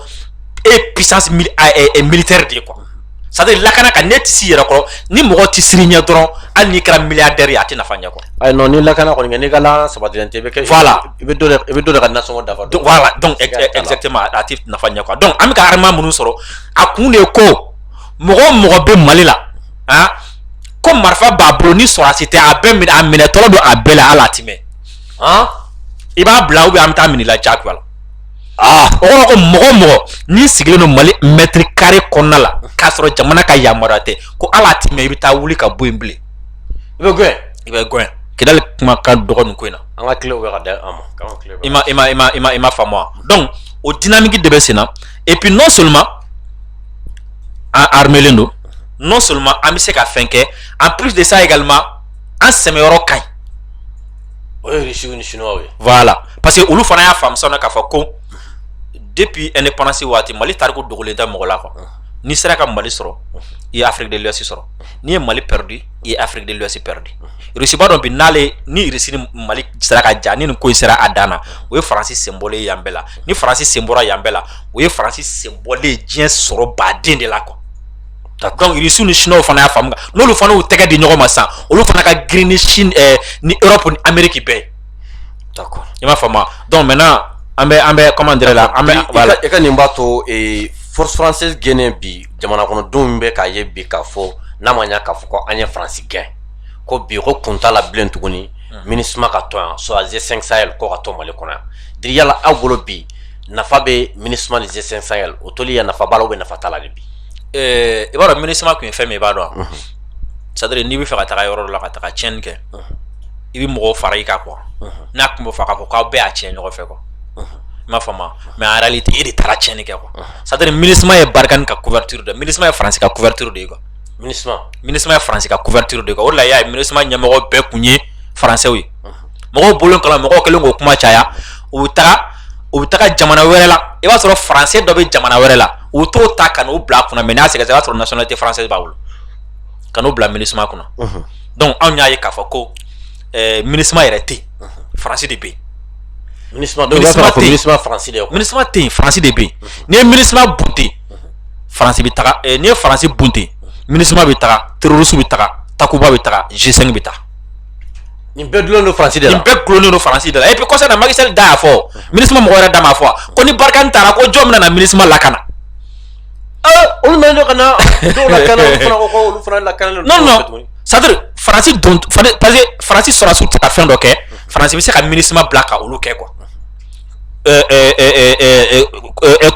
e puissance militaire de ye quoi c'est-à-dire lakana ka ne tɛ s'i yɛrɛ kɔrɔ ni mɔgɔ tɛ siri ɲɛ dɔrɔn hali n'i kɛra milliardaire ye a tɛ nafa ɲɛ quoi ayi non ni lakana kɔni kɛ n'i ka lakana sabatilen tɛ i bɛ kɛ voilà i bɛ dɔ de ka nasɔngɔ dafa voilà donc exactement a tɛ nafa ɲɛ quoi donc an bɛ ka armement minnu sɔrɔ a kun de ye ko mɔgɔ o mɔgɔ bɛ Mali la ko marifa b'a bolo ni sɔrɔsi tɛ a bɛɛ a minɛtɔla don a bɛɛ la hali a ti mɛn i b'a bila ou bien an bɛ taa minɛ i la diyagoya la o kɔrɔ ko mɔgɔ o mɔgɔ n'i sigilen don Mali mètre carré kɔnɔna la k'a sɔrɔ jamana ka yamaruya tɛ ko hali a ti mɛn i bɛ taa wuli ka bɔ yen bilen i bɛ gɛn Kidali kuma ka dɔgɔ nin ko in na an ka kilew bɛ ka da an ma i ma faamu wa donc o dynamique de bɛ sen na et puis non seulement an armelen don non seulement an bɛ se ka fɛn kɛ en plus de ça également an sɛmɛyɔrɔ ka ɲi o ye Russie ni Chinois ye voilà parce que olu fana y'a faamu sisan k'a fɔ ko depuis indépendance waati Mali tariku dogolen tɛ mɔgɔ la quoi n'i sera ka Mali sɔrɔ i ye Afrique de l'Ouest sɔrɔ n'i ye Mali perdu i ye Afrique de l'Ouest perdu Russie b'a dɔn bi n'ale ni Russie ni Mali sera ka ja ni nin ko in sera a dan na o ye Faransi sen bɔlen ye yan bɛɛ la ni Faransi sen bɔra yan bɛɛ la o ye Faransi sen bɔlen ye diɲɛ sɔrɔ baden de la quoi donc Russie ni Chinois fana y'a faamu n'olu fana y'u tɛgɛ di ɲɔgɔn ma sisan olu fana ka girin ni Chine ni Europe ni Amérique bɛɛ d'accord i m'a faamu donc maintenant an bɛ comment dire la an bɛ voilà i ka nin b'a to force française gɛnnen bi jamana kɔnɔdenw bɛ k'a ye bi k'a fɔ n'a ma ɲa k'a fɔ ko an ye Faransi gɛn ko bi ko kun t'a la bilen tuguni MINUSMA ka to yan soit G5 Sahel ko ka to Mali kɔnɔ yan diri yala aw bolo bi nafa bɛ MINUSMA ni G5 Sahel o toli ya nafa b'a la ou bien nafa t'a la de bi i b'a dɔn MINUSMA kun ye fɛn min i b'a dɔn c'est-à-dire n'i bɛ fɛ ka taga yɔrɔ dɔ la ka taga tiɲɛni kɛ i bɛ mɔgɔw fara i kan quoi n'a kun bɛ fɔ k'a fɔ k'aw bɛɛ y'a tiɲɛ ɲɔgɔn fɛ quoi i m'a faamu mais en réalité e de taara tiɲɛni kɛ quoi c'est-à-dire MINUSMA ye Barkhane ka couverture de MINUSMA ye Faransi ka couverture de ye quoi MINUSMA ye Faransi ka couverture de ye quoi o de la i y'a ye MINUSMA ɲɛmɔgɔ bɛɛ kun ye Faransɛw ye mɔgɔw bolo kalan mɔgɔw kɛlen k'o kuma caya u bɛ taga jamana wɛrɛ la i b'a sɔrɔ Faransɛ dɔ bɛ jamana wɛrɛ la u t'o ta ka n'o bila a kunna mais n'a sɛgɛsɛgɛ i b'a sɔrɔ nationalité française b'a bolo ka n'o bila MINUSMA kunna donc anw y'a ye k'a fɔ ko MINUSMA yɛrɛ tɛ yen Faransi de bɛ yen MINUSMA Faransi de ye MINUSMA tɛ yen Faransi de bɛ yen n'i ye MINUSMA bunte Faransi bɛ taga n'i ye Faransi bunte MINUSMA bɛ taga terroriste bɛ taga Takuba bɛ taga G5 bɛ taga nin bɛɛ dulonnen don Faransi de la nin bɛɛ dulonnen don Faransi de la et puis kɔsa na Macky Sall da y'a fɔ MINUSMA mɔgɔ wɛrɛ da m'a fɔ ko ni Barkhane taara ko jɔn bɛna na MINUSMA lakana olu nana ka na dɔw lakana olu fana ko olu fana lakana non c'est-à-dire Faransi don parce que Faransi sɔrɔsiw tɛ ka fɛn dɔ kɛ Faransi bɛ se ka MINUSMA bila ka olu kɛ quoi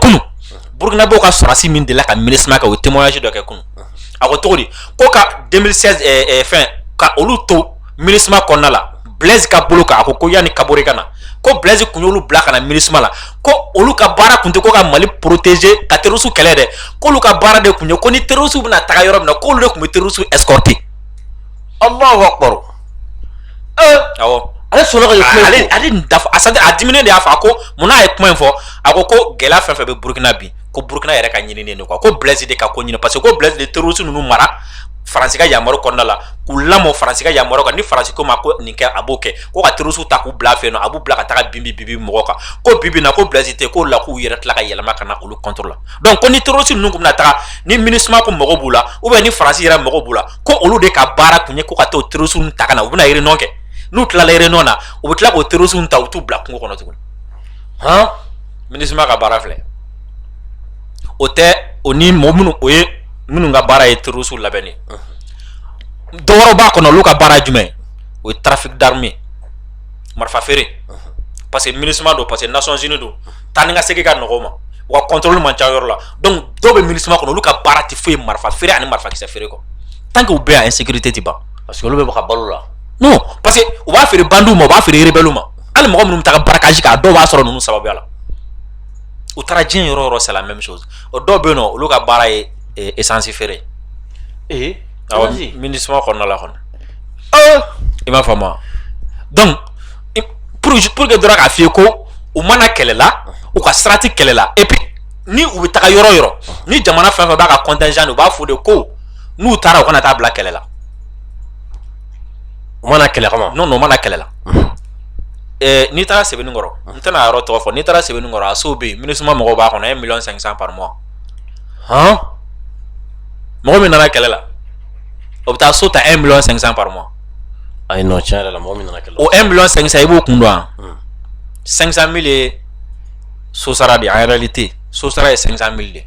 kunu Burkinabé ka sɔrɔsi min delila ka MINUSMA kɛ o témoignage dɔ kɛ kunu a ko cogo di ko ka 2016 fɛn ka olu to MINUSMA kɔnɔna la Blaise ka bolo kan a ko yanni Kabore ka na ko Blaise kun y'olu bila ka na MINUSMA la ko olu ka baara kun tɛ ko ka Mali protéger ka terroriste kɛlɛ dɛ k'olu ka baara de kun ye ko ni terroriste bɛna taga yɔrɔ min na k'olu de kun bɛ terroriste escorter Allahu Akbar awɔ ale sɔnna ka kuma ale nin dafa a diminen de y'a fɔ a ko munna a ye kuma in fɔ a ko gɛlɛya fɛn fɛn bɛ Burkina bi ko Burkina yɛrɛ ka ɲinini de quoi ko Blaise de ka ko ɲini parce que ko Blaise de terroriste ninnu mara Faransi ka yamaru kɔnɔna la k'u lamɔ Faransi ka yamaru kan ni Faransi ko ma ko nin kɛ a b'o kɛ ko ka terroriste ta k'u bila fɛ yen nɔ a b'u bila ka taga bibi mɔgɔ kan ko bibi na ko Blaise tɛ k'o la k'u yɛrɛ tila ka yɛlɛma ka na olu contre la donc ko ni terroriste ninnu kun bɛna taga ni MINUSMA ko mɔgɔ b'u la ou bien ni Faransi yɛrɛ mɔgɔ b'u la ko olu de ka baara kun ye ko ka t'o terroriste ninnu ta ka na u bɛna réunion kɛ n'u tilala réunion na u bɛ tila k'o terroriste ninnu ta u t'u bila kungo kɔnɔ tuguni MINUSMA ka baara filɛ o tɛ o ni mɔgɔ minnu o ye minnu ka baara ye terroriste labɛnni ye dɔwɛrɛw b'a kɔnɔ olu ka baara ye jumɛn o ye trafic d'armes ye marifa feere parce que MINUSMA don parce que Nations Unies don taa ni ka segin ka nɔgɔ u ma u ka contrôle man ca yɔrɔ la donc dɔw bɛ MINUSMA kɔnɔ olu ka baara tɛ foyi ye marifa feere ani marifa kisɛ feere kɔ tant que u bɛɛ insécurité tɛ ban parce que olu bɛ bɔ ka balo la non parce que u b'a feere bandiw ma u b'a feere rebelles ma hali mɔgɔ minnu bɛ taa barricage k'a dɔw b'a sɔrɔ ninnu sababuya la u taara diɲɛ yɔrɔ yɔrɔ c'est la même chose o dɔw bɛ yen nɔ olu ka baara ye essence feere awɔ MINUSMA kɔnɔna la kɔni i m'a faamu donc pour que dɔrɔn k'a f'i ye ko u mana kɛlɛ la u ka sira tɛ kɛlɛ la et puis ni u bɛ taga yɔrɔ o yɔrɔ ni jamana fɛn fɛn b'a ka contingent u b'a fɔ de ko n'u taara u kana taa bila kɛlɛ la u mana kɛlɛ kama non u mana kɛlɛ la n'i taara Sebenikɔrɔ n tɛna a yɔrɔ tɔgɔ fɔ n'i taara Sebenikɔrɔ a sow bɛ yen MINUSMA mɔgɔw b'a kɔnɔ 1,500,000 par mois mɔgɔ min nana kɛlɛ la o bɛ taa so ta 1,500,000 par mois ayi non tiɲɛ yɛrɛ la mɔgɔ min nana kɛlɛ o 1,500,000 i b'o kun dɔn 500,000 ye so sara de en réalité so sara ye 500,000 de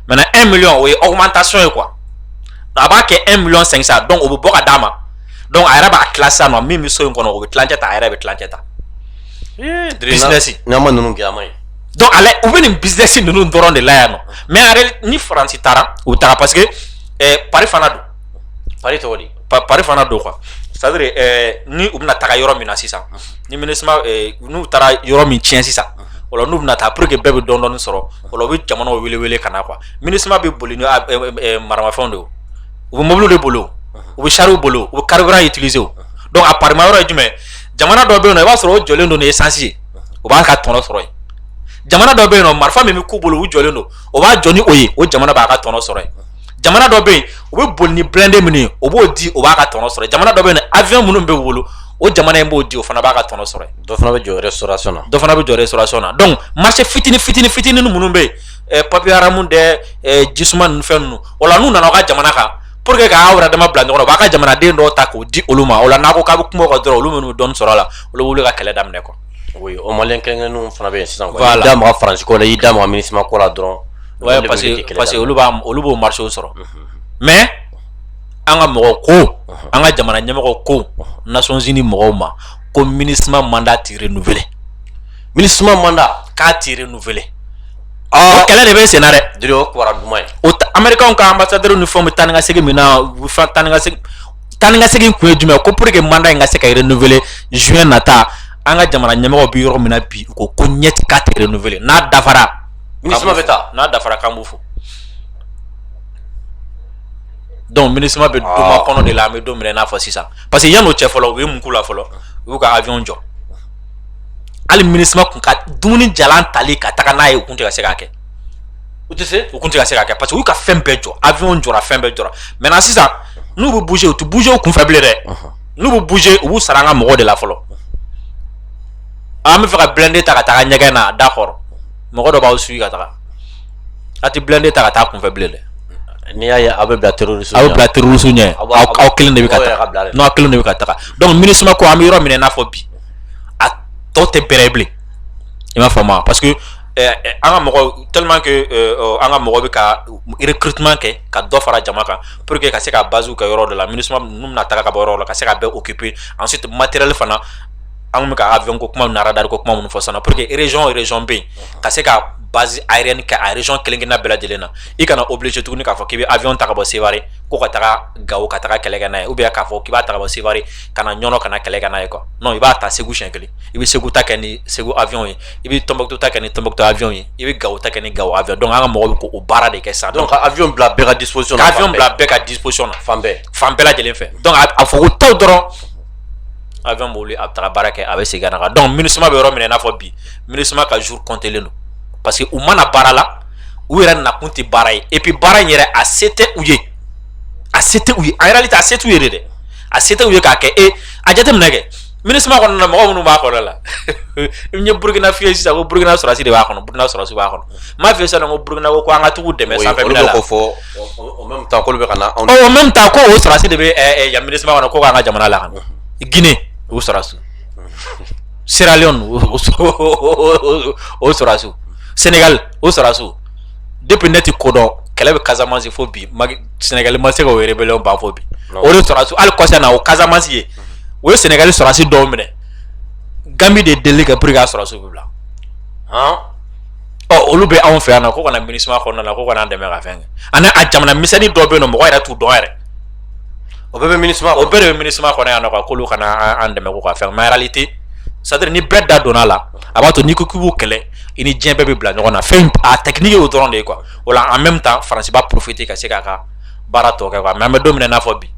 maintenant 1 million o ye augmentation ye quoi a b'a kɛ 1,500,000 donc o bɛ bɔ ka d'a ma donc a yɛrɛ b'a classer nɔ min bɛ so in kɔnɔ o bɛ tilancɛ ta a yɛrɛ bɛ tilancɛ ta business n'a ma ninnu gɛlɛma ye donc ale u bɛ nin business ninnu dɔrɔn de la yan nɔ mais en réalité ni Faransi taara u bɛ taga parce que Paris fana don Paris tɔgɔ di Paris fana don quoi c'est à dire ni u bɛna taga yɔrɔ min na sisan ni MINUSMA n'u taara yɔrɔ min tiɲɛ sisan o la n'u bɛna taa pour que bɛɛ bɛ dɔɔnin sɔrɔ o la u bɛ jamanaw wele ka na quoi MINUSMA bɛ boli ni maramafɛnw de ye u bɛ mobile de bolo u bɛ chariot bolo u bɛ carburant utiliser o donc a parima yɔrɔ ye jumɛn jamana dɔ bɛ yen nɔ i b'a sɔrɔ o jɔlen don ni essence ye o b'a ka tɔnɔ sɔrɔ yen jamana dɔ bɛ yen nɔ marifa min bɛ k'u bolo u jɔlen don o b'a jɔ ni o ye o jamana b'a ka tɔnɔ sɔrɔ yen jamana dɔ bɛ yen u bɛ boli ni blindé minnu ye o b'o di o b'a ka tɔnɔ sɔrɔ jamana dɔ bɛ yen avion minnu bɛ wolo o jamana in b'o di o fana b'a ka tɔnɔ sɔrɔ yen dɔ fana bɛ jɔ restauration na donc marché fitinin minnu bɛ yen papier aramu dɛ jisuma ninnu fɛn ninnu o la n'u nana aw ka jamana kan pour que k'aw yɛrɛ dama bila ɲɔgɔn na u b'a ka jamanaden dɔw ta k'o di olu ma o la n'a ko k'a bɛ kuma o kan dɔrɔn olu minnu dɔɔnin sɔrɔ a la olu bɛ wuli ka kɛlɛ daminɛ quoi oui o maliyɛn kelen-kelenninw fana bɛ yen sisan quoi i da maga Faransi ko la i da maga MINUSMA ko la dɔrɔn ouais parce que olu b'o marché sɔrɔ mais an ka mɔgɔw ko an ka jamana ɲɛmɔgɔw ko Nations Unies mɔgɔw ma ko MINUSMA mandat tɛ renouveler MINUSMA mandat k'a tɛ renouveler o kɛlɛ de bɛ sen na dɛ jeli o kibaruya duman ye o Américains ka ambassadeur ni fɛnw bɛ taa ni ka segin min na u bɛ taa ni ka segin kun ye jumɛn ko pour que mandat in ka se ka renouveler juin nata an ka jamana ɲɛmɔgɔw bɛ yɔrɔ min na bi u ko ɲɛ k'a tɛ renouveler n'a dafara MINUSMA bɛ taa n'a dafara k'an b'u fo donc MINUSMA bɛ duma kɔnɔ de la an bɛ don min na i n'a fɔ sisan parce que yan'o cɛ fɔlɔ u ye mun k'u la fɔlɔ u y'u ka avion jɔ hali MINUSMA kun ka dumuni jalan tali ka taga n'a ye u kun tɛ ka se k'a kɛ u tɛ se u kun tɛ ka se k'a kɛ parce que u y'u ka fɛn bɛɛ jɔ avion jɔra fɛn bɛɛ jɔra maintenant sisan n'u bɛ bouger u tɛ bouger u kunfɛ bilen dɛ n'u bɛ bouger u b'u sara an ka mɔgɔw de la fɔlɔ an bɛ fɛ ka blindé ta ka taga ɲɛgɛn na d'accord mɔgɔ dɔ b'aw suit ka taga a tɛ blindé ta ka taa kunfɛ bilen dɛ n'i y'a ye aw bɛ bila terroriste ɲɛ aw kelen de bɛ ka taga n'aw kelen de bɛ ka taga donc MINUSMA ko an bɛ yɔrɔ min na i n'a fɔ bi a tɔ tɛ bɛrɛ bilen i m'a faamu parce que an ka mɔgɔw tellement que an ka mɔgɔw bɛ ka recrutement kɛ ka dɔ fara jama kan pour que ka se ka base kɛ yɔrɔ dɔ la MINUSMA ninnu bɛna taga ka bɔ yɔrɔ la ka se ka bɛɛ occuper ensuite matériel fana an bɛ ka avion ko kuma ni radar ko kuma minnu fɔ sisan pour que région bɛ yen ka se ka base aérienne kɛ a région kelen-kelenna bɛɛ lajɛlen na i kana obligé tuguni k'a fɔ k'i bɛ avion ta ka bɔ Sevare ko ka taga Gawo ka taga kɛlɛ kɛ n'a ye ou bien k'a fɔ k'i b'a ta ka bɔ Sevare ka na Ɲɔnɔ ka na kɛlɛ kɛ n'a ye quoi non i b'a ta Segu siɲɛ kelen i bɛ Segu ta kɛ ni Segu avion ye i bɛ Tɔnbɔkutu ta kɛ ni Tɔnbɔkutu avion ye i bɛ Gawo ta kɛ ni Gawo avion donc an ka mɔgɔw bɛ k'o baara de kɛ sisan donc avion bila bɛɛ ka disposition na avion bila bɛɛ ka disposition na fan bɛɛ lajɛlen fɛ donc a fɔ ko taw dɔrɔn avion b'olu a bɛ taga baara kɛ a bɛ segin ka na donc MINUSMA bɛ yɔrɔ min na i n'a fɔ bi MINUSMA ka jour compté len don parce que u mana baara la u yɛrɛ nakun tɛ baara ye et puis baara in yɛrɛ a se tɛ u ye en réalité a se t'u ye de dɛ a se tɛ u ye k'a kɛ a jateminɛ kɛ MINUSMA kɔnɔna na mɔgɔ minnu b'a kɔnɔ la n ye Burkina f'i ye sisan ko Burkina sɔrɔdasi de b'a kɔnɔ Burkina sɔrɔdasi b'a kɔnɔ n m'a f'i ye sisan ko Burkina ko an ka tugu dɛmɛ sanfɛla la olu bɛ k'o fɔ en même temps k'olu bɛ ka na en même temps ko o sɔrɔdasi de bɛ yan MINUSMA kɔnɔ ko k'an ka jamana la ka na Guinée o sɔrɔdasi Sierra Leone o sɔrɔdasi Sénégal o sɔrɔdasi depuis ne ti ko dɔn kɛlɛ bɛ Casamance fo bi Sénégal ma se ka o rébellion ban fo bi o de sɔrɔsi hali kɔsa na o Casamance ye o ye Sénégal sɔrɔsi dɔw minɛ Gambie de deli kɛ pour que a sɔrɔsi bila olu bɛ anw fɛ yan nɔ ko kana MINUSMA kɔnɔna la ko kana an dɛmɛ ka fɛn kɛ ani a jamana misɛnnin dɔw bɛ yen nɔ mɔgɔ yɛrɛ t'u dɔn yɛrɛ o bɛɛ bɛ MINUSMA o bɛɛ de bɛ MINUSMA kɔnɔ yan nɔ quoi k'olu kana an dɛmɛ ko ka fɛn mais en réalité c'est-à-dire ni bɛɛ da donna la a b'a to n'i ko k'i b'u kɛlɛ i ni diɲɛ bɛɛ bɛ bila ɲɔgɔn na fɛn a technique y'o dɔrɔn de ye quoi o la en même temps Faransi b'a profiter ka se k'a ka baara tɔ kɛ quoi mais an bɛ don min na i n'a fɔ bi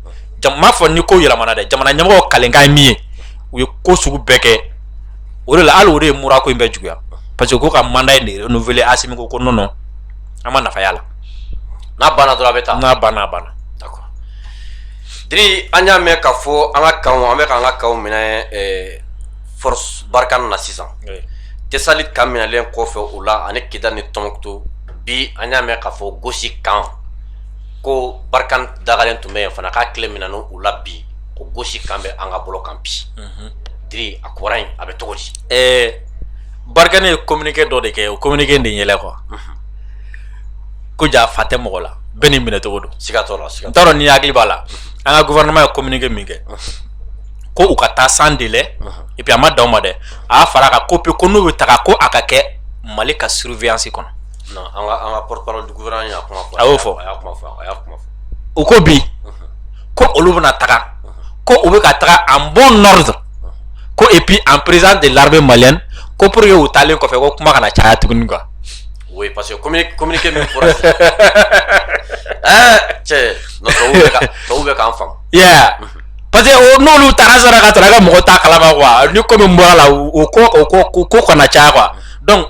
m'a fɔ ni ko yɛlɛmana dɛ jamana ɲɛmɔgɔ kalenkan ye min ye u ye ko sugu bɛɛ kɛ o de la hali o de ye mura ko in bɛɛ juguya parce que ko ka mandat in de renouveler Assimi ko non non an ma nafa y'a la n'a banna dɔrɔn a bɛ taa n'a banna d'accord Diri an y'a mɛn k'a fɔ an ka kanw an bɛ k'an ka kanw minɛ force Barkhane na sisan Tessalit kan minɛlen kɔfɛ o la ani Kidal ni Tombouctou bi an y'a mɛn k'a fɔ Gauche kan ko Barkhane dagalen tun bɛ yen fana k'a tile minɛnen u la bi ko Gauche kan bɛ an ka bolo kan bi Diri a kora in a bɛ cogo di Barkhane ye communiqué dɔ de kɛ o communiqué de yɛlɛ quoi ko ja fa tɛ mɔgɔ la bɛɛ ni minɛ cogo don siga t'o la n t'a dɔn ni hakili b'a la an ka gouvernement ye communiqué min kɛ ko u ka taa sans délai et puis a ma d'aw ma dɛ a y'a fara ka ko ko n'u bɛ taga ko a ka kɛ Mali ka surveillance kɔnɔ non an ka porte-parole du gouvernement y'a kuma fɔ a y'o fɔ a y'a kuma fɔ o ko bi ko olu bɛna taga ko u bɛ ka taga en bon ordre ko et puis en présence de l'armée malienne ko pour que u taalen kɔfɛ ko kuma kana caya tuguni quoi oui parce que communiqué min fɔra cɛ non tɔw bɛ k'an faamu yeah parce que n'olu taara sɔrɔ ka taara ka mɔgɔ ta kalama quoi ni ko min bɔra la o ko kana caya quoi donc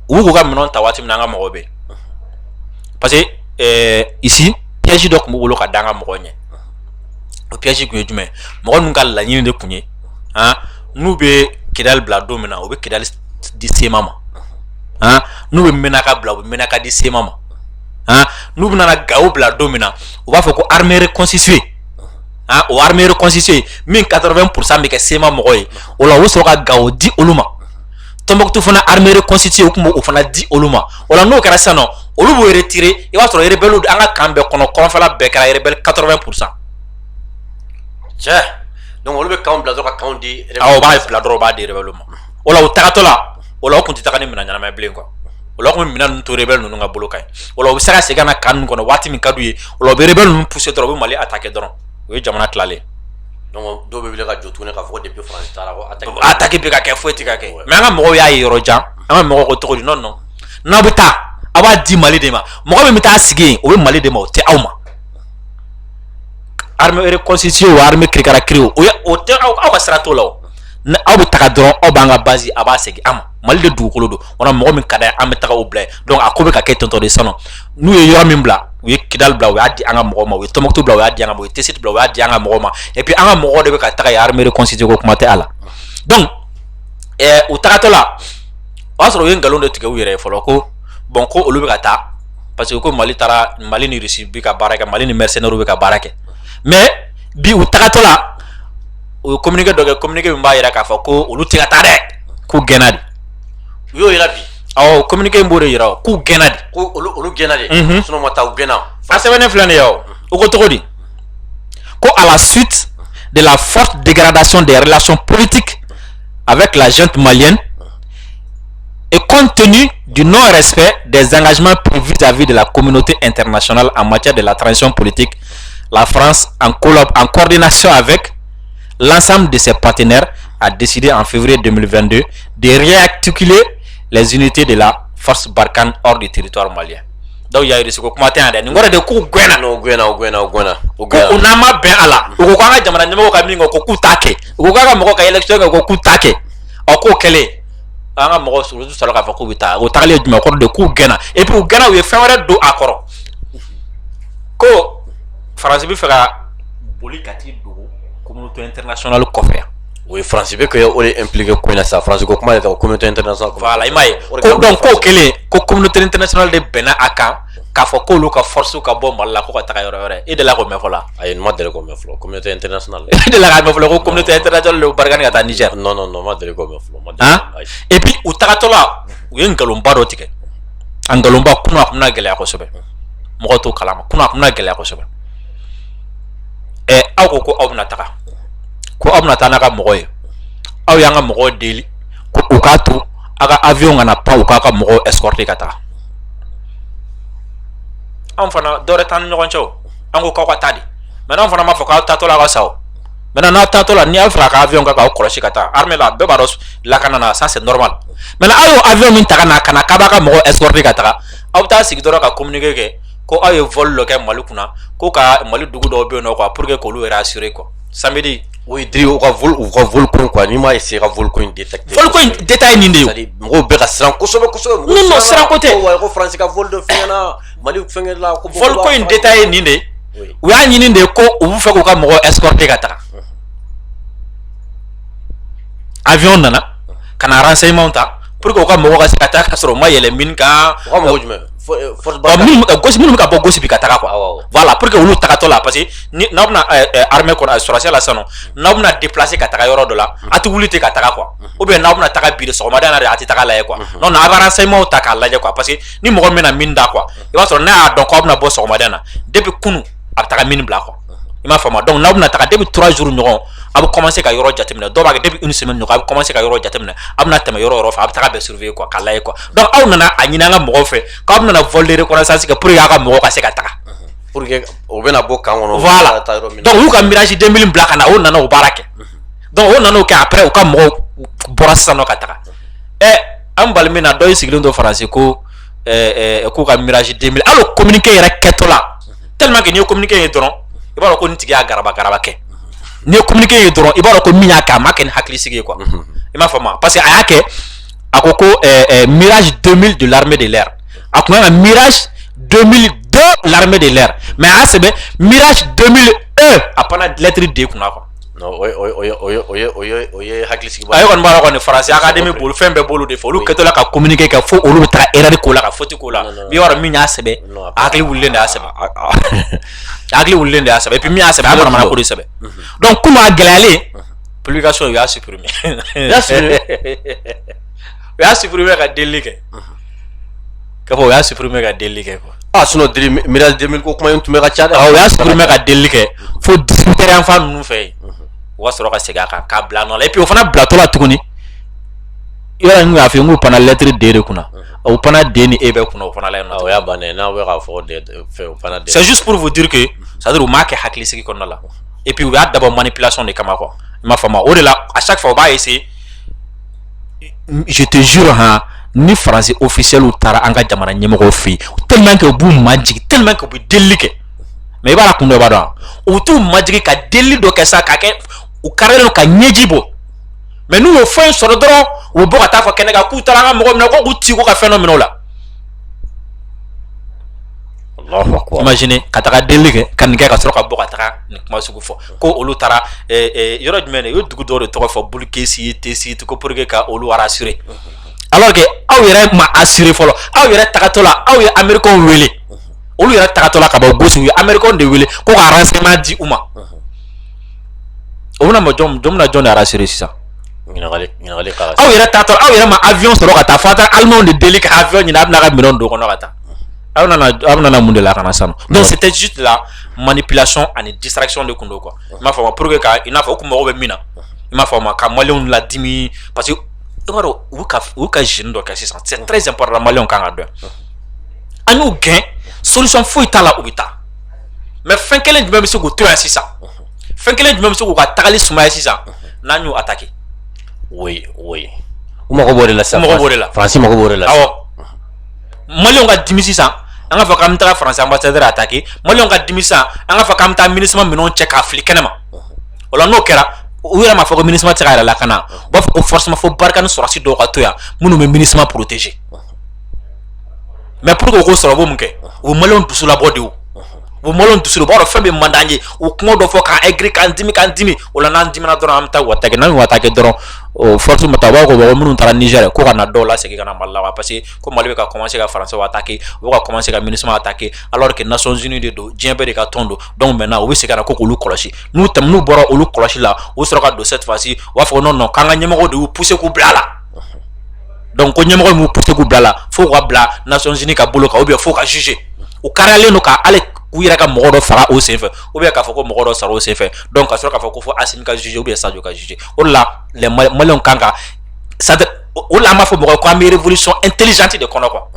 u k'u ka minɛnw ta waati min na an ka mɔgɔw bɛ parce que ici piège dɔ tun b'u bolo ka da an ka mɔgɔw ɲɛ o piège tun ye jumɛn mɔgɔ ninnu ka laɲini de tun ye n'u bɛ Kidal bila don min na u bɛ Kidal di Sema ma n'u bɛ Menaka bila u bɛ Menaka di Sema ma n'u bɛna Gao bila don min na u b'a fɔ ko armée reconstituée o armée reconstituée min 80% bɛ kɛ Sema mɔgɔ ye o la u bɛ sɔrɔ ka Gao di olu ma Tombouctou fana armée reconstituée u tun b'o fana di olu ma o la n'o kɛra sisan nɔ olu b'o retirer i b'a sɔrɔ rebelle an ka kan bɛɛ kɔnɔ kɔnɔfɛla bɛɛ kɛra rebelle 80%. Cɛ donc olu bɛ kanw bila dɔrɔn ka kanw di o b'a bila dɔrɔn u b'a di rebelle ma o la u tagatɔ la o la u tun tɛ taga ni minɛn ɲɛnama ye bilen quoi o la u tun bɛ minɛn ninnu to rebelle ninnu ka bolo kan o la u bɛ se ka segin ka na kan ninnu kɔnɔ waati min ka d'u ye o la u bɛ rebelle ninnu pousser dɔrɔn u bɛ Mali attaquer dɔrɔn o ye jamana tilalen donc dɔw bɛ wuli ka jɔ tuguni k'a fɔ ko depuis France taara ko attaque bɛ ka kɛ foyi tɛ ka kɛ mais an ka mɔgɔw y'a ye yɔrɔ jan an ka mɔgɔw ko cogo di non non n'aw bɛ taa a b'a di Mali de ma mɔgɔ min bɛ taa sigi yen o bɛ Mali de ma o tɛ aw ma armée reconstituée o armée kirikara kiri o tɛ aw ka sira t'o la o ni aw bɛ taga dɔrɔn aw b'an ka base a b'a segin an ma Mali de dugukolo don o la mɔgɔ min ka d'a ye an bɛ taga o bila yen donc a ko bɛ ka kɛ tentɔ de sisan n'u ye yɔrɔ min bila u ye Kidal bila u y'a di an ka mɔgɔw ma u ye Tombouctou bila u y'a di an ka mɔgɔw ma u ye Tessit bila u y'a di an ka mɔgɔw ma et puis an ka mɔgɔw de bɛ ka taga yen armée reconstituée ko kuma tɛ a la donc u tagatɔ la o y'a sɔrɔ u ye nkalon de tigɛ u yɛrɛ ye fɔlɔ ko bon ko olu bɛ ka taa parce que ko Mali ni Russie bɛ ka baara kɛ Mali ni mercenaires bɛ ka baara kɛ mais bi u tagatɔ la o ye communiqué dɔ kɛ communiqué min b'a jira k'a fɔ ko olu tɛ ka taa dɛ k'u gɛnna de u y'o jira bi communiqué in b'o de jira k'u gɛnna de ko olu gɛnna de sinon ma taa u gɛnna a sɛbɛnnen filɛ nin ye o ko cogo di ko à la suite de la forte dégradation des relations politiques avec la junte malienne et compte tenu du non-respect des engagements pris vis-à-vis de la communauté internationale en matière de la transition politique, la France, en coordination avec l'ensemble de ses partenaires, a décidé en février 2022 de réarticuler les unités de la force Barkhane hors du territoire malien. Donc il y a eu des choses qui ont été de coups on n'a pas bien à la on a jamana nyamo ka mingo ko kutake on ka moko ka election ko kutake o ko kele anga moko sur tout sala ka fa ko bita o takale djuma ko de ku gena et puis gena we fewre do akoro ko France bi fera boli kati do communauté internationale ko fe oui France bi ko o impliqué ko na sa France ko kuma de communauté internationale voilà imay ko donc ko kele ko communauté internationale de bena aka k'a fɔ k'olu ka force ka bɔ Mali la ko ka taga yɔrɔ wɛrɛ e de la k'o mɛn fɔlɔ ayi n ma deli k'o mɛn fɔlɔ communauté internationale e de la k'a mɛn fɔlɔ ko communauté internationale de Barkhane ka taa Niger non ma deli k'o mɛn fɔlɔ et puis u tagatɔ la u ye nkalonba dɔ tigɛ angalomba kuna kuna gele akosebe mo to kalama kuna kuna gele akosebe aw ko aw na taka ko aw na tanaka mo ye aw yanga mo deli ko ukatu aga avion ngana pa ukaka mo escorter kata am fana dore tan nyogon chow ango ko tadi maintenant fana ma foka tato la saw maintenant na tato la ni afra ka avion ka koroshi kata armée la be baros la kanana ça c'est normal maintenant ayo avion min taka na kana kabaka mo escorter kata aw ta sigidora ka communiquer ke ko ayo vol lo ke malukuna ko ka malu dugu do be no quoi pour que ko lu rassurer quoi samedi oui dri o ka vol quoi ni ma essayer ka vol coin détecter vol coin détail ni ndeyo c'est mo be ka sran ko non sran côté ko france ka vol de fena mali fengel la ko vol coin détail ni nde oui a ni nde ko o fa ko ka mo escorter kata avion nana kana renseignement ta pour que ko mo ka sekata ka soro mayele min ka ko mo jume minnu ka bɔ gosi bi ka taga quoi voilà pour que olu tagatɔ la parce que ni n'aw bɛna armée kɔnɔ sɔrɔsiya la sisan n'aw bɛna déplacer ka taga yɔrɔ dɔ la a tɛ wuli ten ka taga quoi ou bien n'aw bɛna taga bi de sɔgɔmada na de a tɛ taga lajɛ quoi non a bɛ renseignement ta k'a lajɛ quoi parce que ni mɔgɔ min bɛna min da quoi i b'a sɔrɔ n'a y'a dɔn k'aw bɛna bɔ sɔgɔmada na depuis kunu a bɛ taga min bila quoi i m'a faamu donc n'aw bɛna taga depuis 3 jours ɲɔgɔn a bɛ commencer ka yɔrɔ jateminɛ dɔw b'a kɛ depuis 1 semaine ɲɔgɔn a bɛ commencer ka yɔrɔ jateminɛ a bɛna tɛmɛ yɔrɔ yɔrɔ fɛ a bɛ taga bɛɛ surveiller quoi k'a lajɛ quoi donc aw nana a ɲini an ka mɔgɔw fɛ k'aw bɛna vol de reconnaissance kɛ pour que aw ka mɔgɔw ka se ka taga pour que o bɛna bɔ kan kɔnɔ voilà donc u ka mirage 2000 bila ka na o nana o baara kɛ donc o nana o kɛ après u ka mɔgɔw bɔra sisan nɔ ka taga an balima na dɔ ye sigilen dɔ faransi ko k'u ka mirage 2000 hali o communiqué yɛrɛ kɛtɔ la tellement que n'i ye communiqué ye dɔrɔn i b'a dɔn ko nin tigi y'a garaba kɛ n'i ye communiqué ye dɔrɔn i b'a dɔn ko min y'a kɛ a ma kɛ ni hakilisigi ye quoi i m'a faamu parce que a y'a kɛ a ko mirage 2000 de l'armée de l'air a kun kan ka mirage 2002 l'armée de l'air mais a y'a sɛbɛn mirage 2001 a panna lettre D kunna quoi non o ye hakilisigi a ye kɔni b'a dɔn kɔni faransi académie bolo fɛn bɛɛ bolo de fɛ olu kɛtɔla ka communiqué kɛ fo olu bɛ taga erreur ko la ka faute ko la n'i b'a dɔn min y'a sɛbɛn a hakili wulilen de y'a sɛbɛn hakili wulilen de y'a sɛbɛn et puis min y'a sɛbɛn a manamana ko de sɛbɛn donc komi a gɛlɛyalen publication u y'a supprimer u y'a supprimer ka delili kɛ ka fɔ u y'a supprimer ka delili kɛ quoi ah sinon diri mirage 2000 ko kuma in tun bɛ ka ca dɛ u y'a supprimer ka delili kɛ fo dignitaire yan fan ninnu fɛ u ka sɔrɔ ka segin a kan k'a bila nɔ la et puis o fana bilatɔ la tuguni yɔrɔ n y'a fɔ n k'u panna lettre D de kunna o panna D ni E bɛɛ kunna o fana la yen nɔ o y'a bannen n'a bɛ k'a fɔ fɛn o panna D c'est juste pour vous dire que c'est à dire u m'a kɛ hakilisigi kɔnɔna la et puis u y'a dabɔ manipulation de kama quoi i m'a faamu o de la à chaque fois u b'a essayer je te jure hein ni faransi officiel u taara an ka jamana ɲɛmɔgɔw fɛ yen tellement que u b'u majigi tellement que u bɛ delili kɛ mais i b'a la kun dɔ b'a dɔn u t'u majigi ka delili dɔ kɛ sa k'a kɛ u karilen ka ɲɛji bɔ mais n'u y'o fɛn in sɔrɔ dɔrɔn u bɛ bɔ ka taa fɔ kɛnɛ kan k'u taara an ka mɔgɔ minɛ ko k'u ci ko ka fɛn dɔ minɛ o la imagine ka taga delili kɛ ka nin kɛ ka sɔrɔ ka bɔ ka taga nin kuma sugu fɔ ko olu taara yɔrɔ jumɛn de o ye dugu dɔw de tɔgɔ fɔ Bulkesi Tesi ko pour que ka olu rassurer alors que aw yɛrɛ ma assurer fɔlɔ aw yɛrɛ tagatɔ la aw ye américain wele olu yɛrɛ tagatɔ la ka bɔ gosi u ye américain de wele ko ka renseignement di u ma o bɛna ma jɔn bɛna jɔn de rassurer sisan aw yɛrɛ tagatɔ aw yɛrɛ ma avion sɔrɔ ka taa fo a taara allemand de deli ka avion ɲini a bɛna ka minɛnw don kɔnɔ ka taa aw nana mun de la kana sisan donc c'était juste la manipulation ani distraction de kun do quoi i m'a faamu pour que ka i n'a fɔ u kun mago bɛ min na i m'a faamu ka maliyɛnw ladimi parce que i b'a dɔn u ka jeune dɔ kɛ sisan c'est très important maliyɛnw kan ka dɔn an y'u gɛn solution foyi t'a la u bɛ taa mais fɛn kelen jumɛn bɛ se k'u to yan sisan fɛn kelen jumɛn bɛ se k'u ka tagali sumaya sisan n'an y'u attaqué oui u mago b'o de la sisan faransi mago b'o de la awɔ maliyɛnw ka dimi sisan an ka fɔ k'an bɛ taga faransi ambassadeur attaqué maliyɛnw ka dimi sisan an ka fɔ k'an bɛ taa MINUSMA minɛnw cɛ k'a fili kɛnɛ ma o la n'o kɛra u yɛrɛ m'a fɔ ko MINUSMA tɛ se ka yɛrɛ lakana u b'a fɔ ko forcément fo barika ni sɔrɔsi dɔw ka to yan minnu bɛ MINUSMA protéger mais pour que o k'o sɔrɔ u b'o mun kɛ u bɛ maliyɛnw dusu labɔ de o u bɛ maliyɛnw dusu de u b'a dɔn fɛn bɛ man d'an ye u kuma dɔ fɔ k'an aigri k'an dimi o la n'an dimina dɔrɔn an bɛ taa u attaqué n'an y'u attaqué dɔrɔn o force ma taa u b'a fɔ ko minnu taara Niger ko ka na dɔw lasegin ka na Mali la wa parce que ko Mali bɛ ka commencer ka Français attaqué u bɛ ka commencer ka MINUSMA attaqué alors que Nations Unies de don diɲɛ bɛɛ de ka tɔn don donc maintenant u bɛ segin ka na ko k'olu kɔlɔsi n'u bɔra olu kɔlɔsi la u sɔrɔ ka don cette fois ci u b'a fɔ ko non k'an ka ɲɛmɔgɔw de y'u pousser k'u bila a la donc ko nyamako mu pousser ku bla la fo ko bla Nations Unies ka bolo ka ou bien fo ka juger o karale no ka ale ku yira ka mogo do fara o sefe ou bien ka fo ko mogo do saro sefe donc ka so ka fo ko fo Assimi ka juger ou bien Sadio ka juger o la les Maliens kanga ça o la ma fo mogo ko am révolution intelligente de kono quoi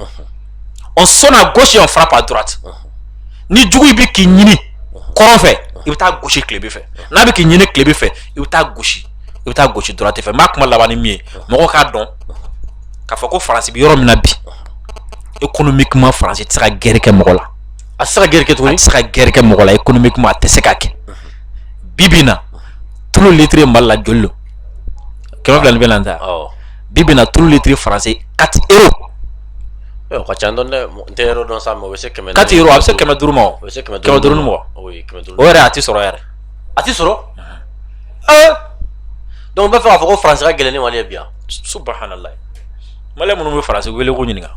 on sonne à gauche et on frappe à droite ni djugu bi ki nyini koron fait il va ta gauche clébé fait na bi ki nyini clébé fait il va ta gauche droite fait mak ma labani mi mogo ka don ka fo ko France bi yoro mina bi économiquement France sera guerre ke mogo la a sera guerre ke tuni sera guerre ke mogo la économiquement te seka ke bibina tout le litre mal la jollo kema plan belanda bibina tout le litre français 4 euros ko chandon de euro don sa mo wese kemen 4 euros abse kemen durmo wese kemen durmo oui kemen durmo ore ati soro donc ba fa ko France ga geleni wali bien subhanallah male munu France wele ko nyinga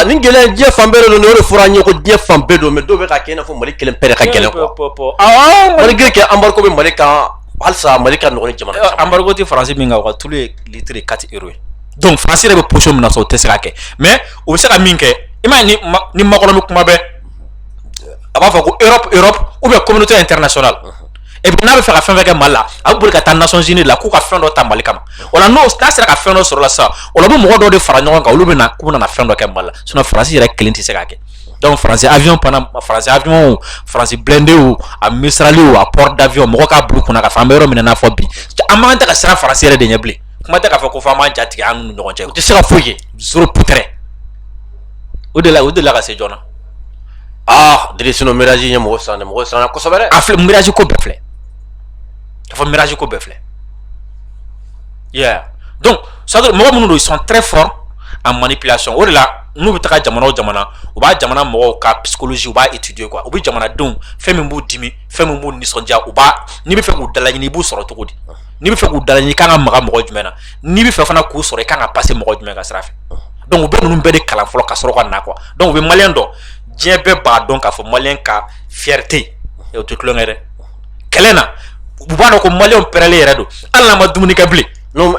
ni gelen je fambere no no furanye ko je fambe do me do be ka kena fo mali kelen pere ka gelen ko mali greke ambarko be mali ka halsa mali ka no ni jamana ambarko ti France minga ko tous les litres 4 euros donc France rebe position mina so tesera ke mais o se ka minke imani ni makolo mi kuma be aba fa ko Europe ou bien communauté internationale et puis n'a be faire faire mala abu ka ta Nations Unies la ku ka fendo ta mali kama on a no sta sera ka fendo sur la sa on a be mo do de fara nyon ka olu na ku na fendo ka mala sinon France ira kelenti se ka ke donc France avion pendant France avion France blindé ou à Mistral ou à port d'avion mo ka blu kuna ka famero mina na fobi amanta ka sera France ira de nyebli kuma ta ka fa ko fama jati anu nyon je tu sera fouillé zéro putre au de la ka se jona de sino mirage nyamo sana ko sobere afle mirage ko befle faut mirage ko befle yeah donc ça veut dire ils sont très forts en manipulation au là nous bitaka jamana ou ba jamana mo ka psychologie ou ba étudier quoi ou bi jamana don fait membu dimi fait membu ni sonja ou ba ni bi fe ko dala ni bu soro to ko di ni bi fe ko dala ni kan maga mo jumena ni bi fe fana ko soro kan passer mo jumena ka srafe donc be nunu be de kala folo ka soro ko na quoi donc be malien do dien be ba donc a fo malien ka fierté et au tout l'engrais kelena bubano ko malien perele yeredo alla ma dumuni ka bli non